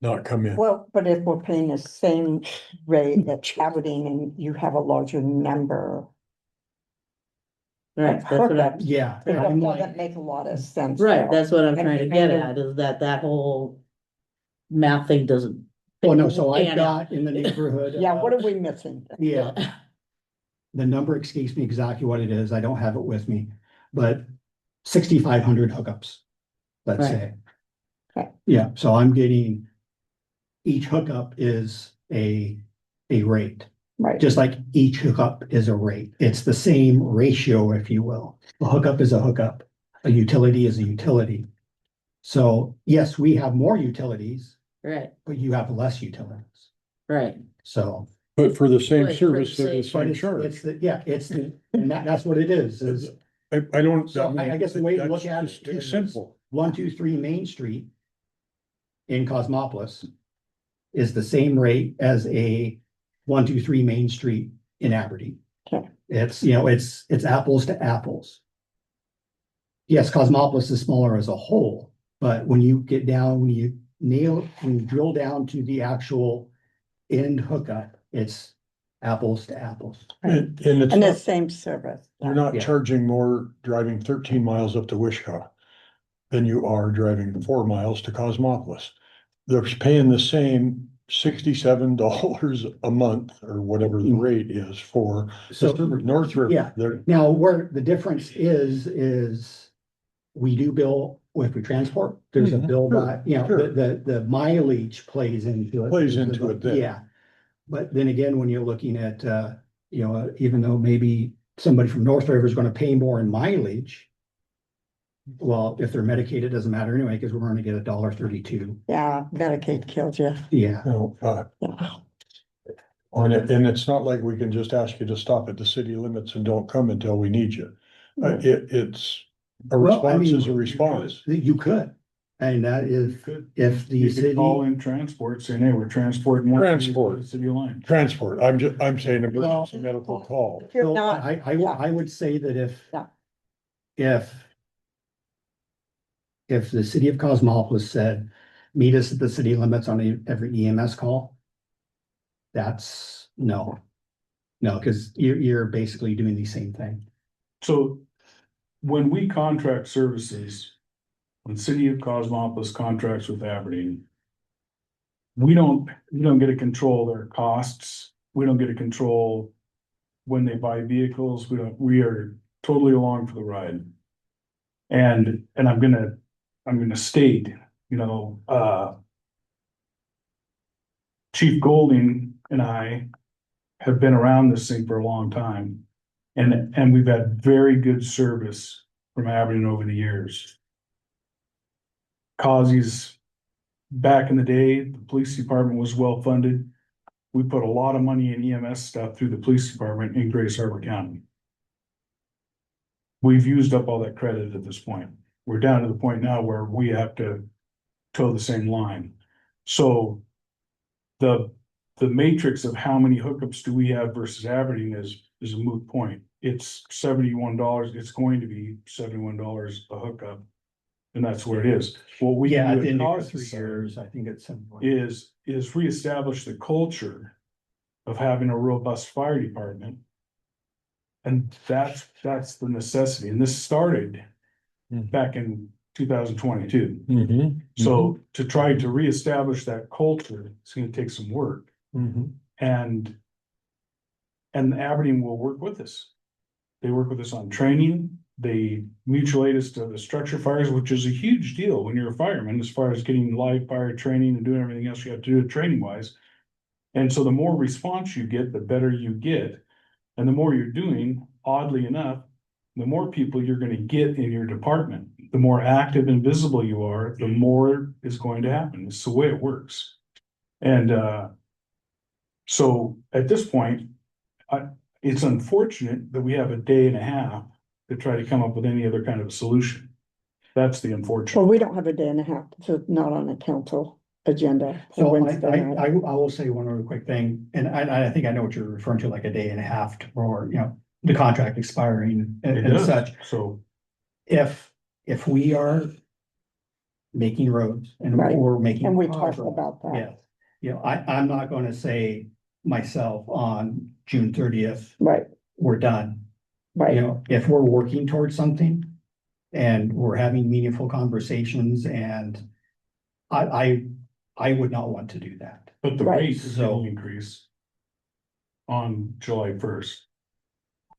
Not come in. Well, but if we're paying the same rate at Aberdeen and you have a larger number. Right, that's what I, Yeah. It I'm doesn't like, make a lot of sense. right, though. that's what I'm And- trying to get and- at, is that whole math thing doesn't. oh no, so I've pan out. got in the neighborhood. Yeah, what are of- we missing? Yeah, the number escapes me exactly what it is. I don't have it with me, but 6,500 hookups, let's Right. say. Okay. Yeah, so I'm getting, each hookup is a rate, Right, just like each hookup is a rate. It's the same ratio, if you will. A hookup is a hookup, a utility is a utility. So yes, we have more utilities, Right, but you have less utilities. right, So. But for the same Right, for the service, they're the same- But same it's charge. and that's what it is. I don't. So I guess the way to that's look at just it too is simple. 123 Main Street in Cosmopolis is the same rate as a 123 Main Street in Aberdeen. Okay. It's, it's apples to apples. Yes, Cosmopolis is smaller as a whole, but when you get down, when you drill down to the actual end hookup, it's apples to apples. And it's and the not, same service. you're not Yeah. charging more driving 13 miles up to Wishkah than you are driving 4 miles to Cosmopolis. They're paying the same $67 a month or whatever the rate is for So, North River. yeah. They're- now where the difference is we do bill if we transport, there's a Mhm, bill sure, by, sure. the mileage plays into it. Plays into it then. Yeah. But then again, when you're looking at, even though maybe somebody from North River is gonna pay more in mileage. Well, if they're medicated, it doesn't matter anyway, because we're gonna get $1.32. Yeah, Medicaid kills you. Yeah. Yeah. And it's not like we can just ask you to stop at the city limits and don't come until we need you. It's, a Well, I response mean, is a response. You could, and that is, Could. if the You could call city, in transport, saying, hey, we're transporting. more Transport. to the City line. Transport, I'm saying emergency medical call. If you're so not, yeah. I would say that Yeah. if the city of Cosmopolis said, meet us at the city limits on every EMS call, that's no. No, because you're basically doing the same thing. So when we contract services, when City of Cosmopolis contracts with Aberdeen, we don't get to control their costs. We don't get to control when they buy vehicles. We are totally along for the ride. And I'm gonna state, Chief Golding and I have been around this thing for a long time. And we've had very good service from Aberdeen over the years. Causes, back in the day, the police department was well funded. We put a lot of money in EMS stuff through the police department in Grace Harbor County. We've used up all that credit at this point. We're down to the point now where we have to toe the same line. So the matrix of how many hookups do we have versus Aberdeen is a moot point. It's $71. It's going to be $71 a hookup. And that's where it is. What we Yeah, can at do the end of Cosmo 3 years, I think it's something. is reestablish the culture of having a robust fire department. And that's the necessity. And this started back in 2022. Mm-hmm. So to try to reestablish that culture, it's gonna take some work. Mm-hmm. And Aberdeen will work with us. They work with us on training. They mutual aid us to the structure fires, which is a huge deal when you're a fireman, as far as getting live fire training and doing everything else you have to do training wise. And so the more response you get, the better you get. And the more you're doing, oddly enough, the more people you're gonna get in your department. The more active and visible you are, the more is going to happen. It's the way it works. And so at this point, it's unfortunate that we have a day and a half to try to come up with any other kind of a solution. That's the Well, unfortunate. we don't have a day and a half, so it's not on the council agenda. for So Wednesday night. I will say one other quick thing, and I think I know what you're referring to, like a day and a half for, the contract expiring It and does. such. So If we are making roads and Right. we're making. And we progress, talked about that. Yeah, I'm not gonna say myself on June 30th, Right, we're done. right. If we're working towards something and we're having meaningful conversations, and I would not want to do that. but the Right. rate is gonna increase on July 1st.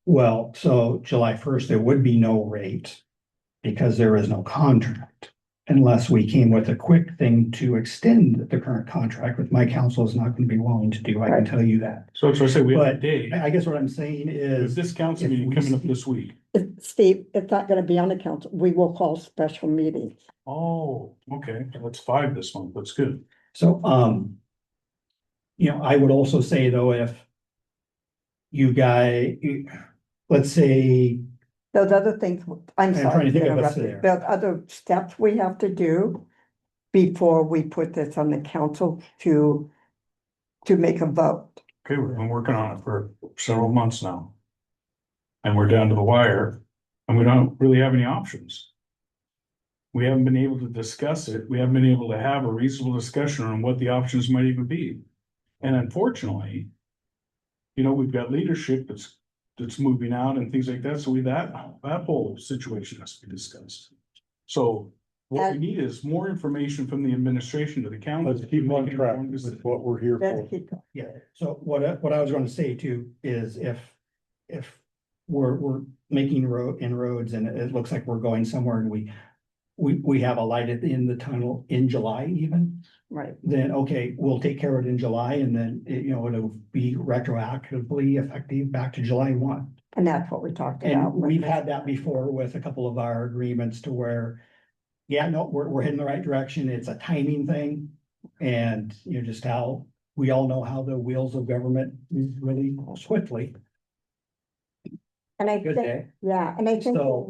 Well, so July 1st, there would be no rate because there is no contract. Unless we came with a quick thing to extend the current contract, which my council is not gonna be willing to do, I can Right. tell you that. So that's why I say we have a But day. I guess what I'm saying Is is, this council if meeting we coming up see- this week? Steve, it's not gonna be on the council. We will call special meetings. Oh, okay. That's 5 this month. That's good. so, I would also say though, if you guys, let's say, Those other things, I'm I'm trying sorry to to think of interrupt what's you. there. Those other steps we have to do before we put this on the council to make a vote. Okay, we've been working on it for several months now. And we're down to the wire and we don't really have any options. We haven't been able to discuss it. We haven't been able to have a reasonable discussion on what the options might even be. And unfortunately, we've got leadership that's moving out and things like that. So that whole situation has to be discussed. So what we need is more information from the administration to the council. Let's keep on track with what we're here Let's for. keep going. yeah, so what I was gonna say too is if we're making inroads and it looks like we're going somewhere and we have a light at the end of the tunnel in July even, Right, then okay, we'll take care of it in July and then it'll be retroactively effective back to July 1. and that's what we talked And about. we've had that before with a couple of our agreements to where, yeah, no, we're heading the right direction. It's a timing thing. And just how we all know how the wheels of government move really swiftly. And I Good think, day. yeah, and I think. So,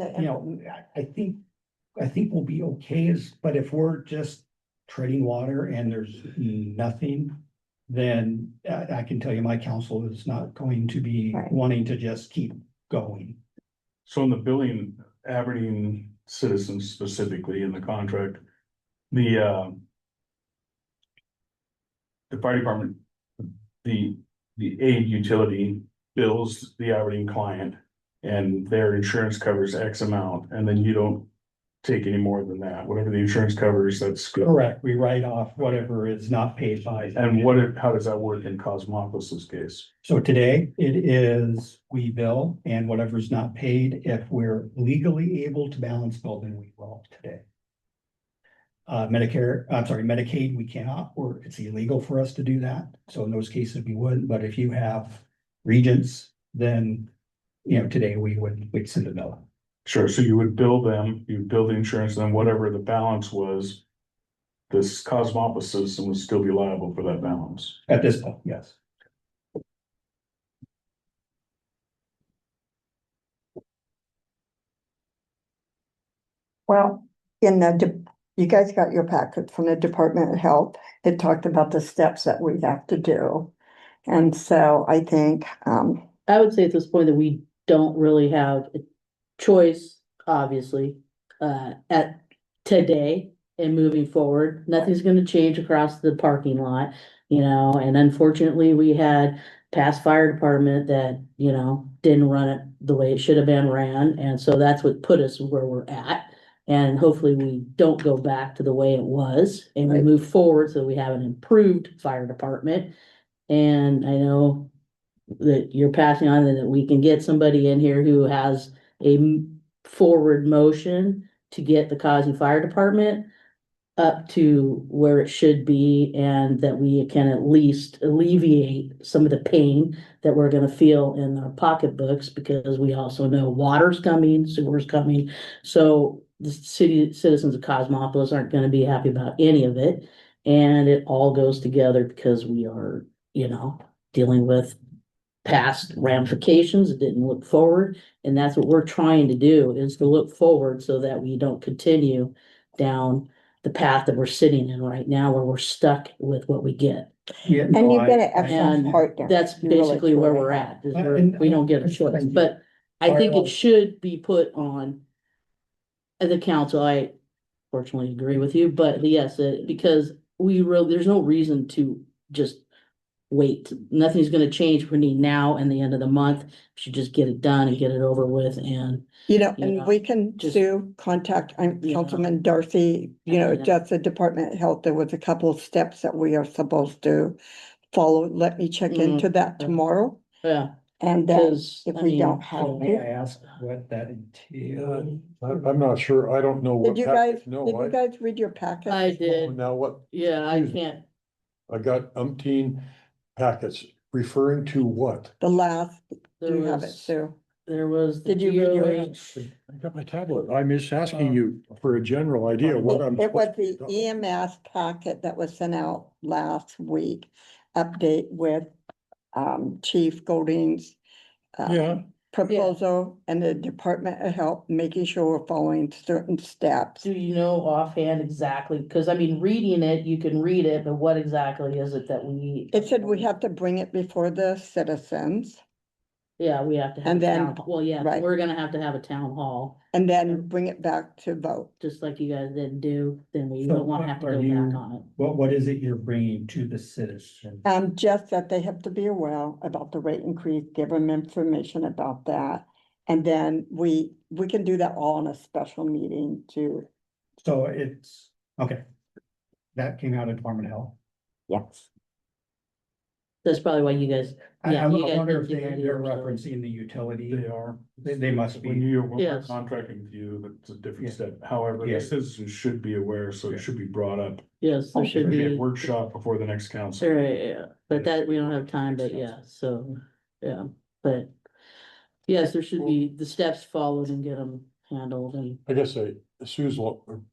I think we'll be okay but if we're just treading water and there's nothing, then I can tell you my council is not going to be Right. wanting to just keep going. So in the billing, Aberdeen citizens specifically in the contract, the fire department, the aid utility bills the Aberdeen client and their insurance covers X amount, and then you don't take any more than that. Whatever the insurance covers, that's good. Correct, we write off whatever is not paid by. And how does that work in Cosmopolis's case? So today it is we bill and whatever's not paid, if we're legally able to balance bill, then we will today. Medicaid, we cannot, or it's illegal for us to do that. So in those cases we would, but if you have regents, then, today we'd send a bill. Sure, so you would bill them, you would bill the insurance, and then whatever the balance was, this Cosmopolis citizen would still be liable for that balance. At this point, yes. Well, in the, you guys got your packet from the Department of Health. It talked about the steps that we have to do. And so I think, I would say at this point that we don't really have a choice, obviously, at today and moving forward. Nothing's gonna change across the parking lot, you know, and unfortunately, we had past fire department that, you know, didn't run it the way it should have been ran, and so that's what put us where we're at. And hopefully we don't go back to the way it was and we Right. move forward so we have an improved fire department. And I know that you're passing on and that we can get somebody in here who has a forward motion to get the Cosby Fire Department up to where it should be and that we can at least alleviate some of the pain that we're gonna feel in our pocketbooks because we also know water's coming, sewer's coming. So the citizens of Cosmopolis aren't gonna be happy about any of it. And it all goes together because we are, you know, dealing with past ramifications. It didn't look forward. And that's what we're trying to do is to look forward so that we don't continue down the path that we're sitting in right now where we're stuck with what we get. Yeah, and no, you've been an I- excellent And partner. that's You really, basically where truly we're have. at. Is And- we don't get a choice, Thank you. but I think Firewall. it should be put on the council. I fortunately agree with you, but yes, because there's no reason to just wait. Nothing's gonna change between now and the end of the month. Should just get it done and get it over with and You know, Yeah, and we can just- contact, Yeah. Councilman Darcy, you know, Yeah. just the Department of Health, there was a couple of steps that we are supposed to follow. Let me check into that yeah. tomorrow. yeah, And then because if I we mean, don't have May I to. ask what that entails? I'm not sure, I don't know what. Did you packet- guys, No, did you guys read your packet? I did, Now what, yeah, I Excuse me. can't, I got umpteen packets referring to what? The last, do there you have it, was, Sue? there was. the Did you read your- DOH. I got my tablet, I'm just asking you for a general idea what I'm. It was supposed to the be doing. EMS packet that was sent out last week, update with Chief Golding's Yeah. proposal and the Department of Health, making sure we're following certain steps. Do you know offhand exactly, because I mean, reading it, you can read it, but what exactly is it that we? It said we have to bring it before the citizens Yeah, we have to have And a then- town, well, yeah, right. we're gonna have to have a town hall, and then bring it back to vote. just like you guys didn't do, then we So don't wanna have to are go you- back on it. What is it you're bringing to the citizen? Just that they have to be aware about the rate increase, give them information about that. And then we can do that all in a special meeting to. So it's, okay. That came out of Department of Health. Yes. That's probably why you guys, I Yeah, you guys wonder if didn't do that they're either, so- referencing the utility. They are. They must When be. when we're Yes. contracting with you, that's a different Yeah. step. However, Yeah. the citizens should be aware, so Yeah. it should be brought up. yes, there It should should be be. a workshop before the next council. Yeah, but that, we don't have time, but yeah, so, yeah, but. Yes, there should be the steps followed and get them handled and, I guess Sue's,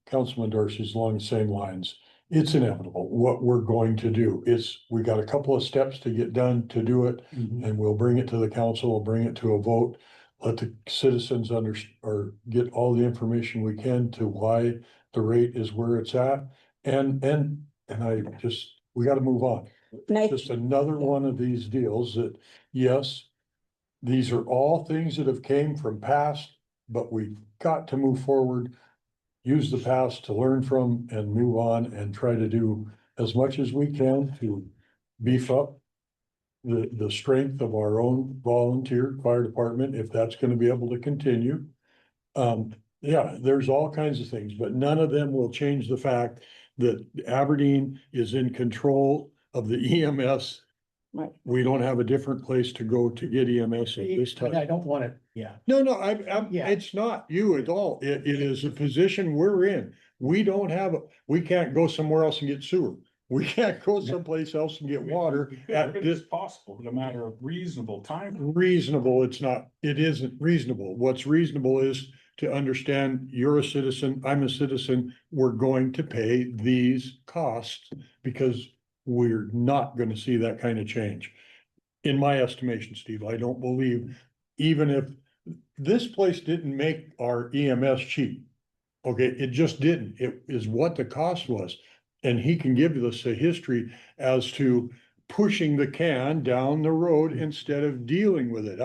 Councilman Darcy's along the same lines. It's inevitable what we're going to do. We got a couple of steps to get done to do it. Mhm. And we'll bring it to the council, we'll bring it to a vote. Let the citizens or get all the information we can to why the rate is where it's at. And we gotta move on. And I- Just another one of these deals that, yes, these are all things that have came from past, but we've got to move forward. Use the past to learn from and move on and try to do as much as we can to beef up the strength of our own volunteer fire department, if that's gonna be able to continue. Yeah, there's all kinds of things, but none of them will change the fact that Aberdeen is in control of the EMS. Right. We don't have a different place to go to get EMS at this time. I don't want to, yeah. No, Yeah. it's not you at all. It is a position we're in. We can't go somewhere else and get sewer. We can't go someplace else and get water at It this is possible, in a matter of reasonable time. reasonable. It isn't reasonable. What's reasonable is to understand you're a citizen, I'm a citizen, we're going to pay these costs because we're not gonna see that kind of change. In my estimation, Steve, I don't believe, even if this place didn't make our EMS cheap. Okay, it just didn't. It is what the cost was. And he can give us a history as to pushing the can down the road instead of dealing with it.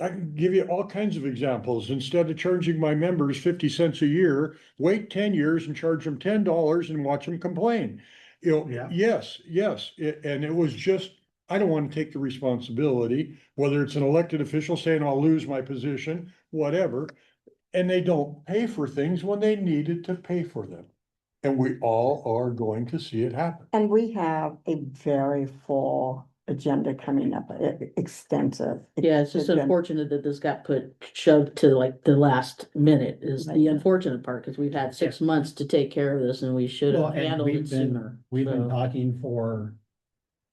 I can give you all kinds of examples. Instead of charging my members 50 cents a year, wait 10 years and charge them $10 and watch them complain. You know, Yeah. yes, and it was just, I don't want to take the responsibility, whether it's an elected official saying I'll lose my position, whatever. And they don't pay for things when they needed to pay for them. And we all are going to see it happen. And we have a very full agenda coming up, extensive. Yeah, it's just agenda. unfortunate that this got shoved to like the last minute is the unfortunate part, because we've had 6 months to take care of this and we should Well, have and handled it sooner. we've been So, talking for.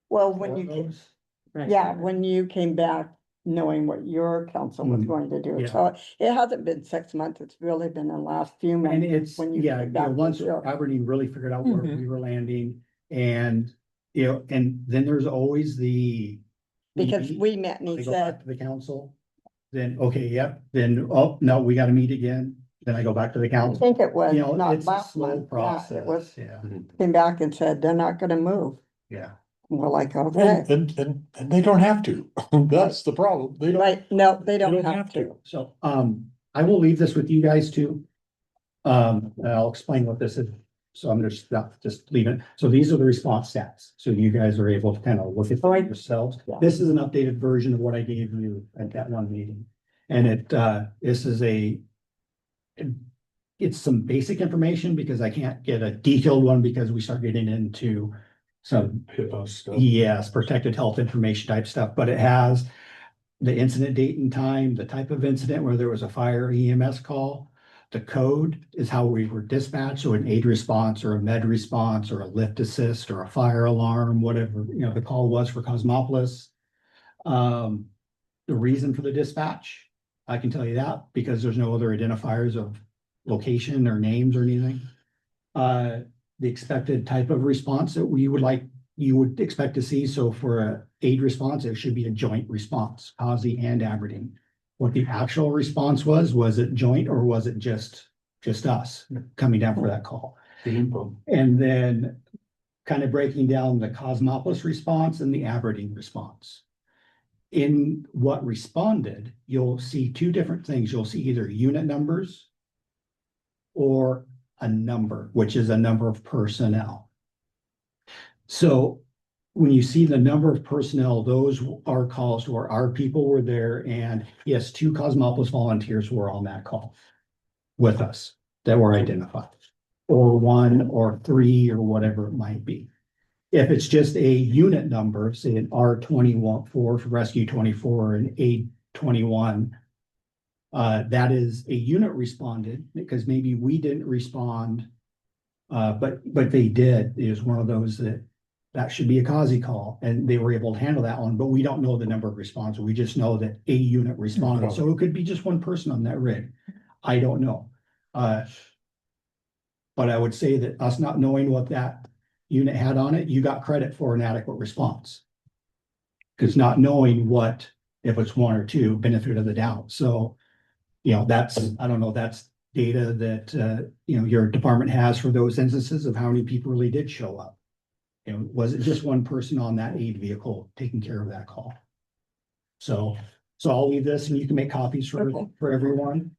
Well, four when of you, those. right. yeah, when you came back, knowing what your council was Mm, going to do. yeah. So it hasn't been 6 months, it's really been the last few And months. it's, when you yeah, came back once to zero. Aberdeen really figured out where we were landing and, and then there's always the. Because we met and I he go back said, to the council, then, okay, yep, then, oh, no, we gotta meet again, then I go back to the I council. think it was You know, not it's a last slow month, yeah, process, it was, yeah, came back and said, they're not gonna move. yeah. And we're like, okay, And they don't have to. That's the problem. They don't. right, no, they don't have to. So, I will leave this with you guys too. And I'll explain what this is. So I'm just leaving it. So these are the response stats. So you guys are able to kind of look at Right. yourselves. Yeah. This is an updated version of what I gave you at that one meeting. And this is it's some basic information because I can't get a detailed one because we start getting into some HIPAA stuff. yes, protected health information type stuff, but it has the incident date and time, the type of incident where there was a fire EMS call. The code is how we were dispatched, so an aid response or a med response or a lift assist or a fire alarm, whatever, the call was for Cosmopolis. The reason for the dispatch, I can tell you that because there's no other identifiers of location or names or anything. The expected type of response that you would expect to see. So for a aid response, it should be a joint response, Causey and Aberdeen. What the actual response was it joint or was it just us coming down for that call? And then kind of breaking down the Cosmopolis response and the Aberdeen response. In what responded, you'll see two different things. You'll see either unit numbers or a number, which is a number of personnel. So when you see the number of personnel, those are calls where our people were there, and yes, 2 Cosmopolis volunteers were on that call with us that were identified, or 1 or 3 or whatever it might be. If it's just a unit number, say an R21 for Rescue 24 and A21, that is a unit responded because maybe we didn't respond, but they did. It was one of those that should be a Causey call, and they were able to handle that one, but we don't know the number of responses. We just know that a unit responded. So it could be just one person on that rig. I don't know. But I would say that us not knowing what that unit had on it, you got credit for an adequate response. Because not knowing if it's 1 or 2, benefit of the doubt. So, I don't know, that's data that, your department has for those instances of how many people really did show up. Was it just one person on that aid vehicle taking care of that call? So I'll leave this and you can make copies for everyone.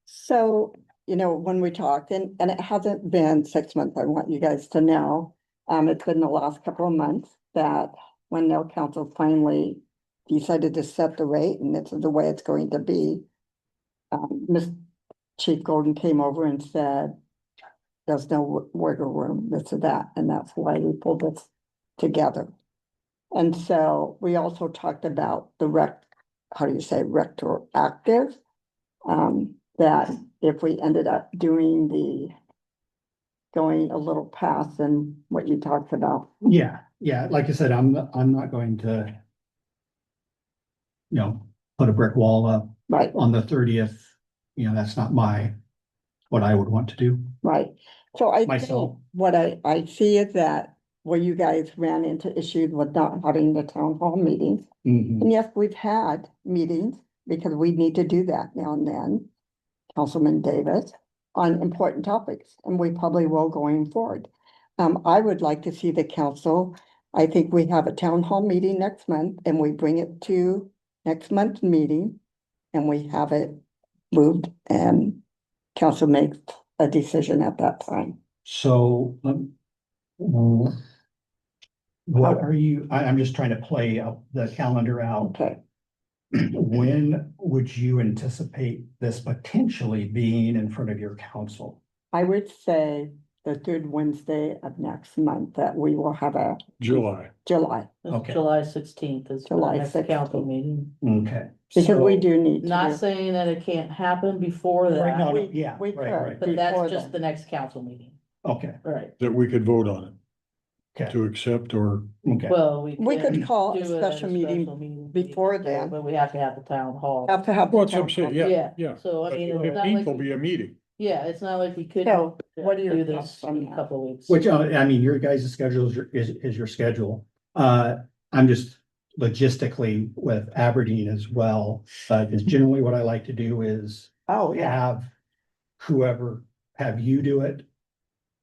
So, when we talked, and it hasn't been 6 months, I want you guys to know, it's been the last couple of months that when no council finally decided to set the rate, and this is the way it's going to be. Miss Chief Golden came over and said, there's no wiggle room, this or that, and that's why we pulled this together. And so we also talked about the retroactive, that if we ended up going a little past than what you talked about. Yeah, like I said, I'm not going to, put a brick wall up Right, on the 30th. That's not what I would want to do. right. So I think Myself. what I see is that where you guys ran into issues with not having the town hall meetings. Mhm. And yes, we've had meetings because we need to do that now and then. Councilman Davis, on important topics, and we probably will going forward. I would like to see the council, I think we have a town hall meeting next month, and we bring it to next month's meeting, and we have it moved, and council makes a decision at that time. So, what are you, I'm just trying to play out the calendar out. Okay, When would you anticipate this potentially being in front of your council? I would say the third Wednesday of next month that we will have a July. July, Okay. July 16th is the July next council 16th. meeting. Okay. because we So- do need to. Not do- saying that it can't happen before Right, no, that, no, yeah, we right, could. right. but that's before just then. the next council meeting, Okay, right? That we could vote on it okay, to accept or, okay. Well, We can could call do a it at special meeting before then. But we have to have the town hall. Have to have. the well, that's what I'm town saying, hall. yeah, yeah. So I mean, it's not Fifteenth like, will be a meeting. yeah, it's not like we could So, what are your do thoughts this on in a that? couple of weeks. Which, I mean, your guys' schedule is your schedule. I'm just logistically with Aberdeen as well. Is generally what I like to do is Oh, yeah, have have you do it.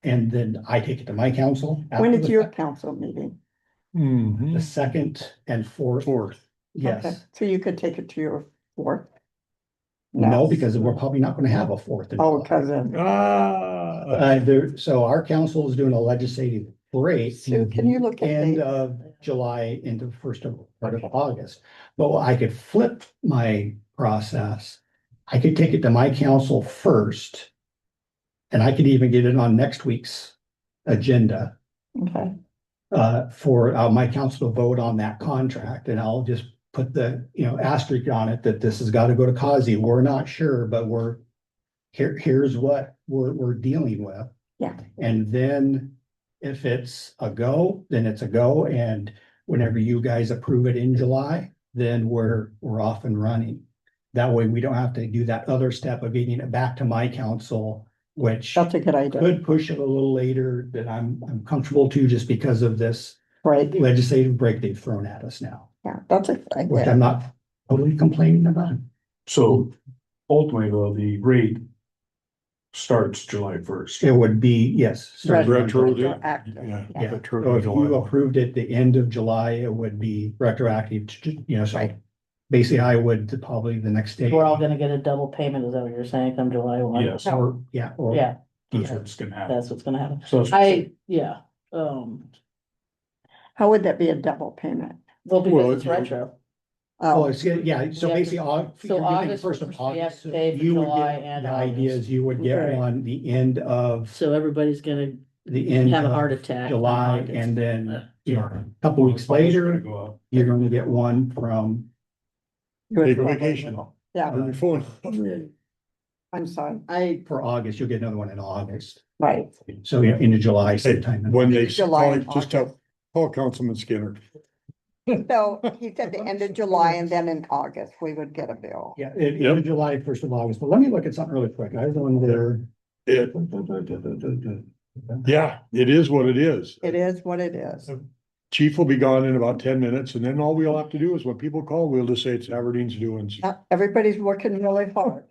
And then I take it to my council. when after is the your fact. council meeting? The second and fourth, Fourth. Okay, yes. so you could take it to your fourth? No, because we're probably not gonna have a fourth. in Oh, July. because of, Ah. So our council is doing a legislative break. Sue, can you look at End the, of July into the first of part of August. But I could flip my process. I could take it to my council first. And I could even get it on next week's agenda okay, for my council to vote on that contract. And I'll just put the, asterisk on it that this has got to go to Kazi. We're not sure, but here's what we're dealing with. Yeah. And then if it's a go, then it's a go. And whenever you guys approve it in July, then we're off and running. That way we don't have to do that other step of getting it back to my council, which that's a good idea, could push it a little later that I'm comfortable to just because of this right? legislative break they've thrown at us now, Yeah, that's a good which idea. I'm not totally complaining about. So ultimately, though, the rate starts July first. It would be, yes. starting on Retro, July. Retroactive, yeah. yeah. Yeah, Retro so if you July. approved it the end of July, it would be retroactive, so Right. basically I would probably the next day. We're all gonna get a double payment, is that what you're saying, come July 1? Yes. Or, yeah, or. Yeah, That's what's gonna happen. that's what's gonna happen. So Yeah, How would that be a double payment? well, Well, because it's you- retro. Oh, Oh, it's, yeah, so Yeah, basically, so August first of first, we have August, to pay for you would July get, and the idea August. is you would get Right. one, the end of, So everybody's gonna the end have a of heart attack. in July, August. and then, Yeah. a couple weeks later, Go up. you're gonna get one from, Take a vacation. yeah, On your phone. I'm sorry, for August, you'll get another one in August. right, So, into July Hey, sometime. when they July and just call Councilman Skinner. so he said the end of July and then in August, we would get a bill. Yeah, end of July, first of August, but let me look at something really quick. I was on there. It, yeah, it is what it is. It is what it is, Chief will be gone in about 10 minutes, and then all we'll have to do is when people call, we'll just say it's Aberdeen's doing. everybody's working really hard.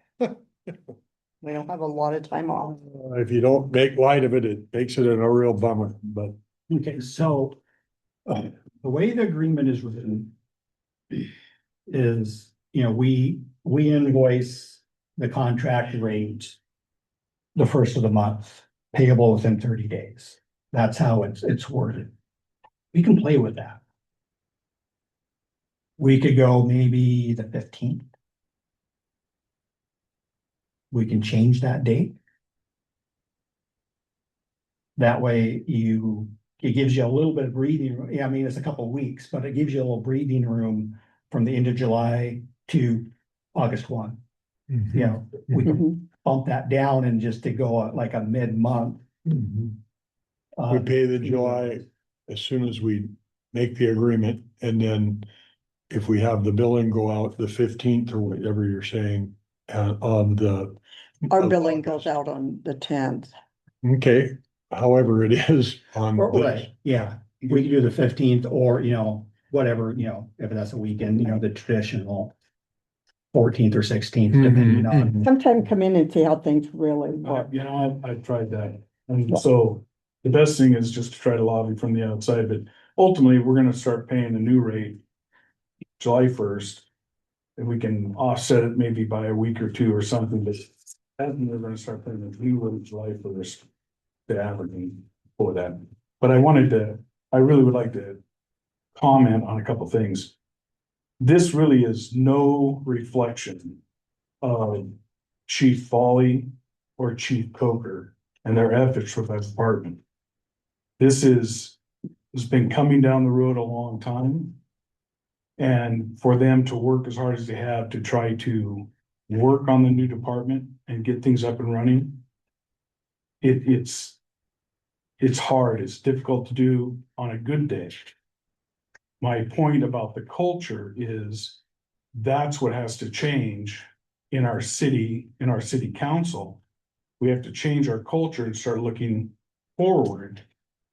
We don't have a lot of time off. If you don't make light of it, it makes it a real bummer, but Okay, so the way the agreement is written is, we invoice the contract rate the first of the month, payable within 30 days. That's how it's worded. We can play with that. We could go maybe the 15th. We can change that date. That way it gives you a little bit of breathing room. Yeah, I mean, it's a couple of weeks, but it gives you a little breathing room from the end of July to August 1. We can Mhm. bump that down and just to go like a mid-month. we pay the July as soon as we make the agreement, and then if we have the billing go out the 15th or whatever you're saying, on the. Our billing goes out on the 10th. Okay, however it is on this. Right, yeah, we can do the 15th or, whatever, if that's a weekend, the traditional. 14th or 16th, Mhm, depending on. mhm. Sometime come in and see how things really work. You know, I've tried that. And so the best thing is just to try to lobby from the outside, but ultimately, we're gonna start paying the new rate July 1st. If we can offset it maybe by a week or two or something, but then we're gonna start paying the new rate July 1st to Aberdeen for that. But I really would like to comment on a couple things. This really is no reflection of Chief Foley or Chief Coker and their efforts with that department. Has been coming down the road a long time. And for them to work as hard as they have to try to work on the new department and get things up and running. It's hard, it's difficult to do on a good day. My point about the culture is that's what has to change in our city council. We have to change our culture and start looking forward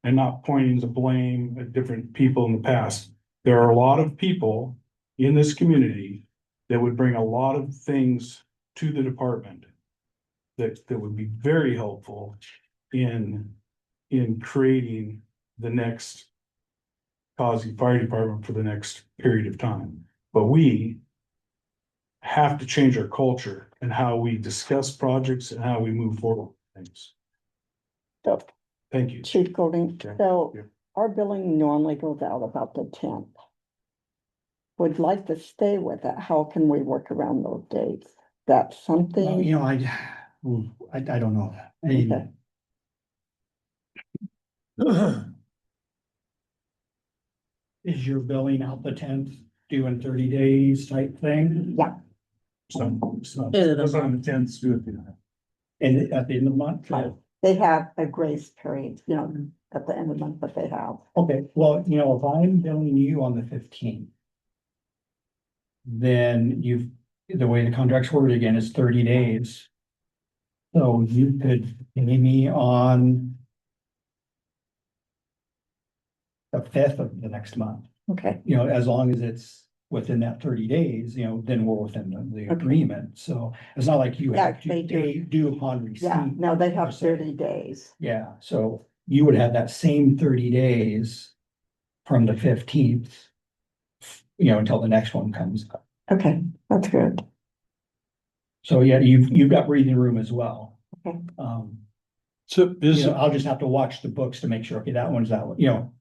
and not pointing the blame at different people in the past. There are a lot of people in this community that would bring a lot of things to the department that would be very helpful in creating the next Causey Fire Department for the next period of time. But we have to change our culture and how we discuss projects and how we move forward with things. So, Thank you. Chief Golding, Okay. so Yeah. our billing normally goes out about the 10th. Would like to stay with it. How can we work around those dates? That's Well, something, you know, I don't know. I mean, is your billing out the 10th, doing 30 days type thing? yeah, So, Yeah, those are the tents, do it. And at the end of the month? right. They have a grace period, you know, at the end of the month, but they have. Okay, well, you know, if I'm billing you on the 15th. Then the way the contract's worded again is 30 days. So you could pay me on the 5th of the next month, Okay, you know, as long as it's within that 30 days, you know, then we're within the agreement. So it's not like you have Yeah, they to do. do upon receipt. yeah, no, they have per se. 30 days. Yeah, so you would have that same 30 days from the 15th, you know, until the next one comes up. Okay, that's good. So yeah, you've got breathing room as well. Okay. So You know, I'll just have to watch the books to make sure, okay, that one's that one, you know.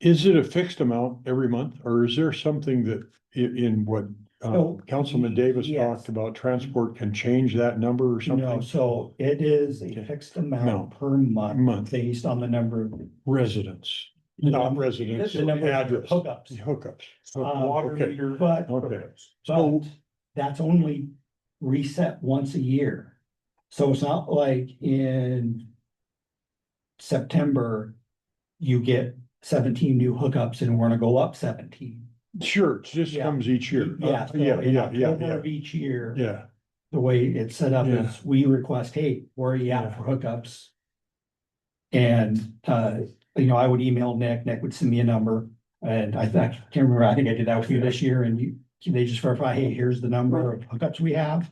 is it a fixed amount every month, or is there something that in what So, Councilman Davis yes. talked about, transport can change that number or No, something? so it is a Okay. fixed amount Amount. per month Month. based on the number of. Residents, The not number- residents, the number of address. hookups. Hookups. Water Okay. meter. But, Okay. but that's only reset once a year. So it's not like in September, you get 17 new hookups and we're gonna go up 17. Sure, it just Yeah. comes each year. Yeah, so Yeah, in yeah, October yeah, of each year. yeah. The way it's set up Yeah. is we request, hey, where are you Yeah. at for hookups? And, you know, I would email Nick would send me a number, and I can't remember, I think I did that with you this year, and they just verify, hey, here's the number of hookups we have.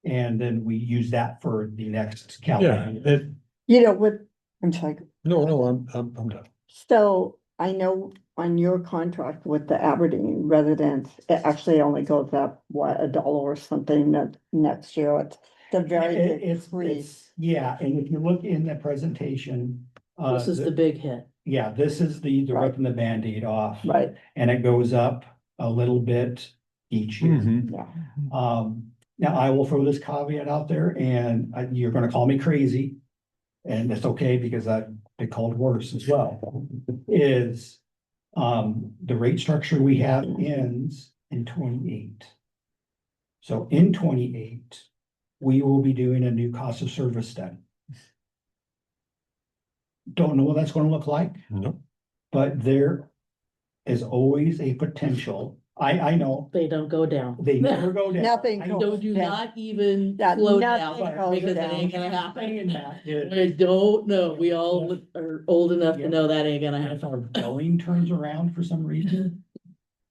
And then we use that for the next Yeah, calendar. it, You know, I'm sorry. no, I'm done. So I know on your contract with the Aberdeen residents, it actually only goes up, what, $1 or something next year. It's a very big increase. Yeah, and if you look in the presentation. This is the big hit. Yeah, this is the Right. ripping the Band-Aid off. Right, And it goes up a little bit each year. Mhm. yeah, Now I will throw this caveat out there and you're gonna call me crazy. And it's okay because I've been called worse as well, is, the rate structure we have ends in 28. So in 28, we will be doing a new cost of service study. Don't know what that's gonna look like, No, but there is always a potential. I know They don't go down. they never go down. Nothing I goes know. Don't do Yeah. not even Yeah, float nothing out goes because it down. ain't gonna Saying happen. that is, I don't know. We all are old enough to Yeah. know that ain't gonna if our happen. billing turns around for some reason,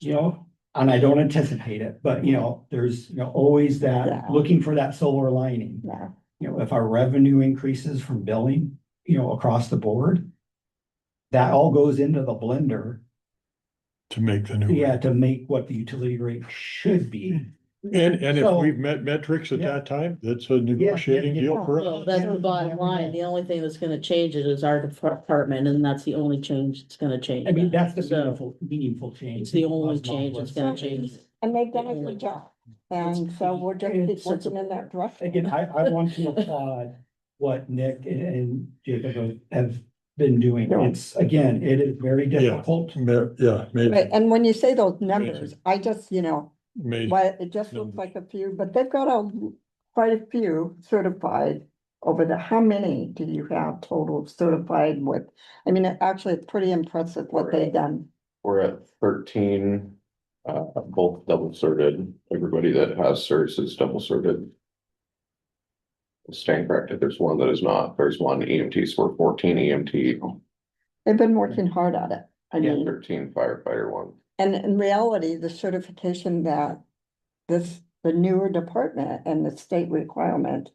you know, and I don't anticipate it, but there's, always Yeah. that, looking for that silver lining. Yeah, If our revenue increases from billing, across the board, that all goes into the blender, To make the new. yeah, to make what the utility rate should be. And if So- we've met metrics at Yeah. that time, that's a negotiating yeah. deal for us. Well, that's the bottom line. The only thing that's gonna change it is our department, and that's the only change that's gonna change. I mean, that's the So, meaningful change. it's the only change that's gonna change. and they've done a good job. And so we're just keep It's- working in that direction. Again, I want to applaud what Nick and Jacob have been doing. Yeah. It's, again, it is very difficult. Yeah, Right, amazing, and when you say those numbers, I just, amazing. why, it just looks like a few, but they've got quite a few certified over how many do you have total certified with? I mean, actually, it's pretty impressive what they've done. We're at 13, both double certed. Everybody that has certs is double certed. Stand corrected, there's one that is not. There's one EMT, so we're 14 EMT, They've been working hard at it. I Yeah. mean, 13 firefighter one. and in reality, the certification that the newer department and the state requirement,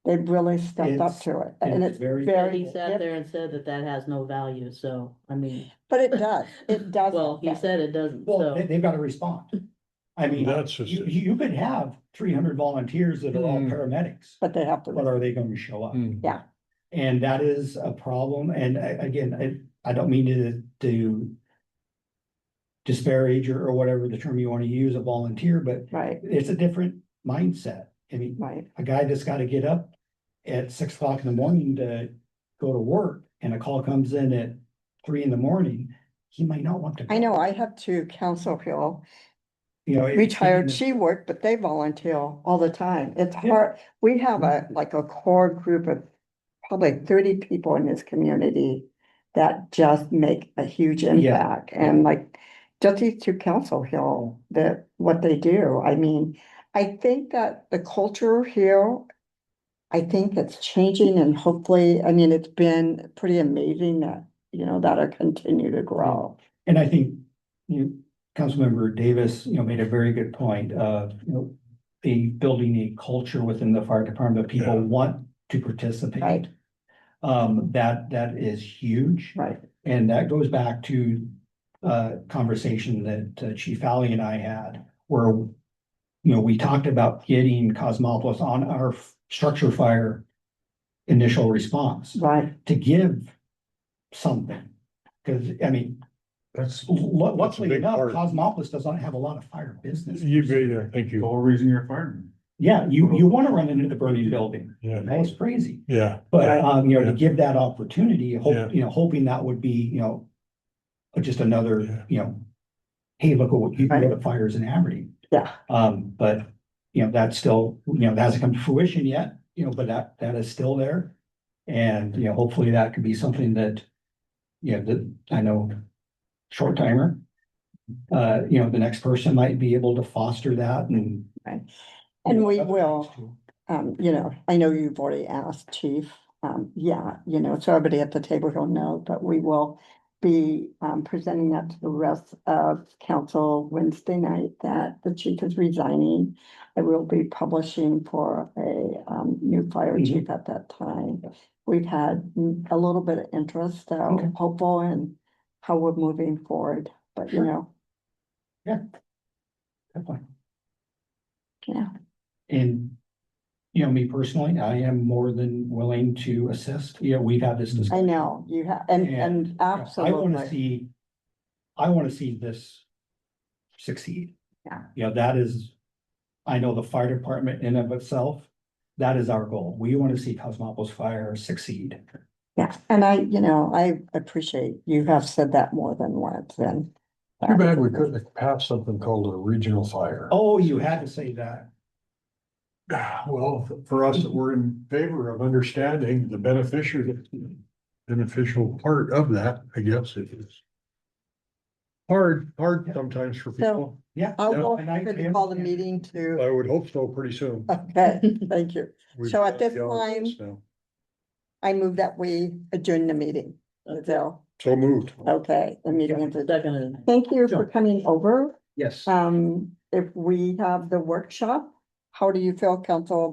they've really stepped up It's- to it. And it's it's very- very, He sat there and said that that has no value, so, I mean, but it does, it does. well, he said it doesn't, Well, so. they've got to respond. I mean, That's just you, it. you could have 300 volunteers that are all Mm. paramedics, But they have to. but are they going to show up? Hmm. And that is a problem. And again, I don't mean to disparage or whatever the term you want to use, a volunteer, but Right, it's a different mindset. I mean, right. a guy that's got to get up at 6 o'clock in the morning to go to work and a call comes in at 3 in the morning, he might not want to. I go. know, I have two, Council Hill, It's- retired, she worked, but they volunteer all the time. It's Yeah. hard. We have like a core group of probably 30 people in this community that just make a huge impact. And like, just these two Council Hill, what they do, I mean, I think that the culture here, I think it's changing and hopefully, I mean, it's been pretty amazing that, that'll continue to grow. And I think, Councilmember Davis, made a very good point of, building a culture within the fire department, that people Yeah. want to participate. Right. That is huge. Right, And that goes back to conversation that Chief Alley and I had, where, we talked about getting Cosmopolis on our structure fire initial response right. to give something. Because, I mean, That's, luckily big enough, part. Cosmopolis doesn't have a lot of fire business. thank The you, whole reason you're a fireman. Yeah, you want to run into the burning building. yeah, That's crazy. yeah. But, Yeah. to give that opportunity, Yeah. hoping that would be, just another, Yeah. hey, look at what you Right. know, the fires in Aberdeen. Yeah. But, that's still, that hasn't come to fruition yet, but that is still there. And, hopefully that could be something that, that I know short timer. The next person might be able to foster that and. And we will, I know you've already asked Chief, so everybody at the table will know, but we will be presenting that to the rest of council Wednesday night that the chief is resigning. I will be publishing for a new fire Mhm. chief at that time. We've had a little bit of interest, so Okay. hopeful in how we're moving forward, but Sure. Definitely. yeah. And, me personally, I am more than willing to assist. We've had this discussion. I know you have, and I want to absolutely, see this succeed. Yeah. That is, I know the fire department in of itself, that is our goal. We want to see Cosmopolis Fire succeed. yeah, and I appreciate you have said that more than once, and. Too bad we couldn't have passed something called a regional fire. Oh, you had to say that. Well, for us that we're in favor of understanding the beneficial part of that, I guess it is. Hard sometimes for people. Yeah. I'll go And I- ahead and call the meeting to, I would hope so pretty soon. okay, thank you. We've So at got this the office time- now. I move that we adjourn the meeting. So, So moved. okay, the meeting is adjourned. Second, Thank you for Sure. coming over Yes. If we have the workshop, how do you feel, council,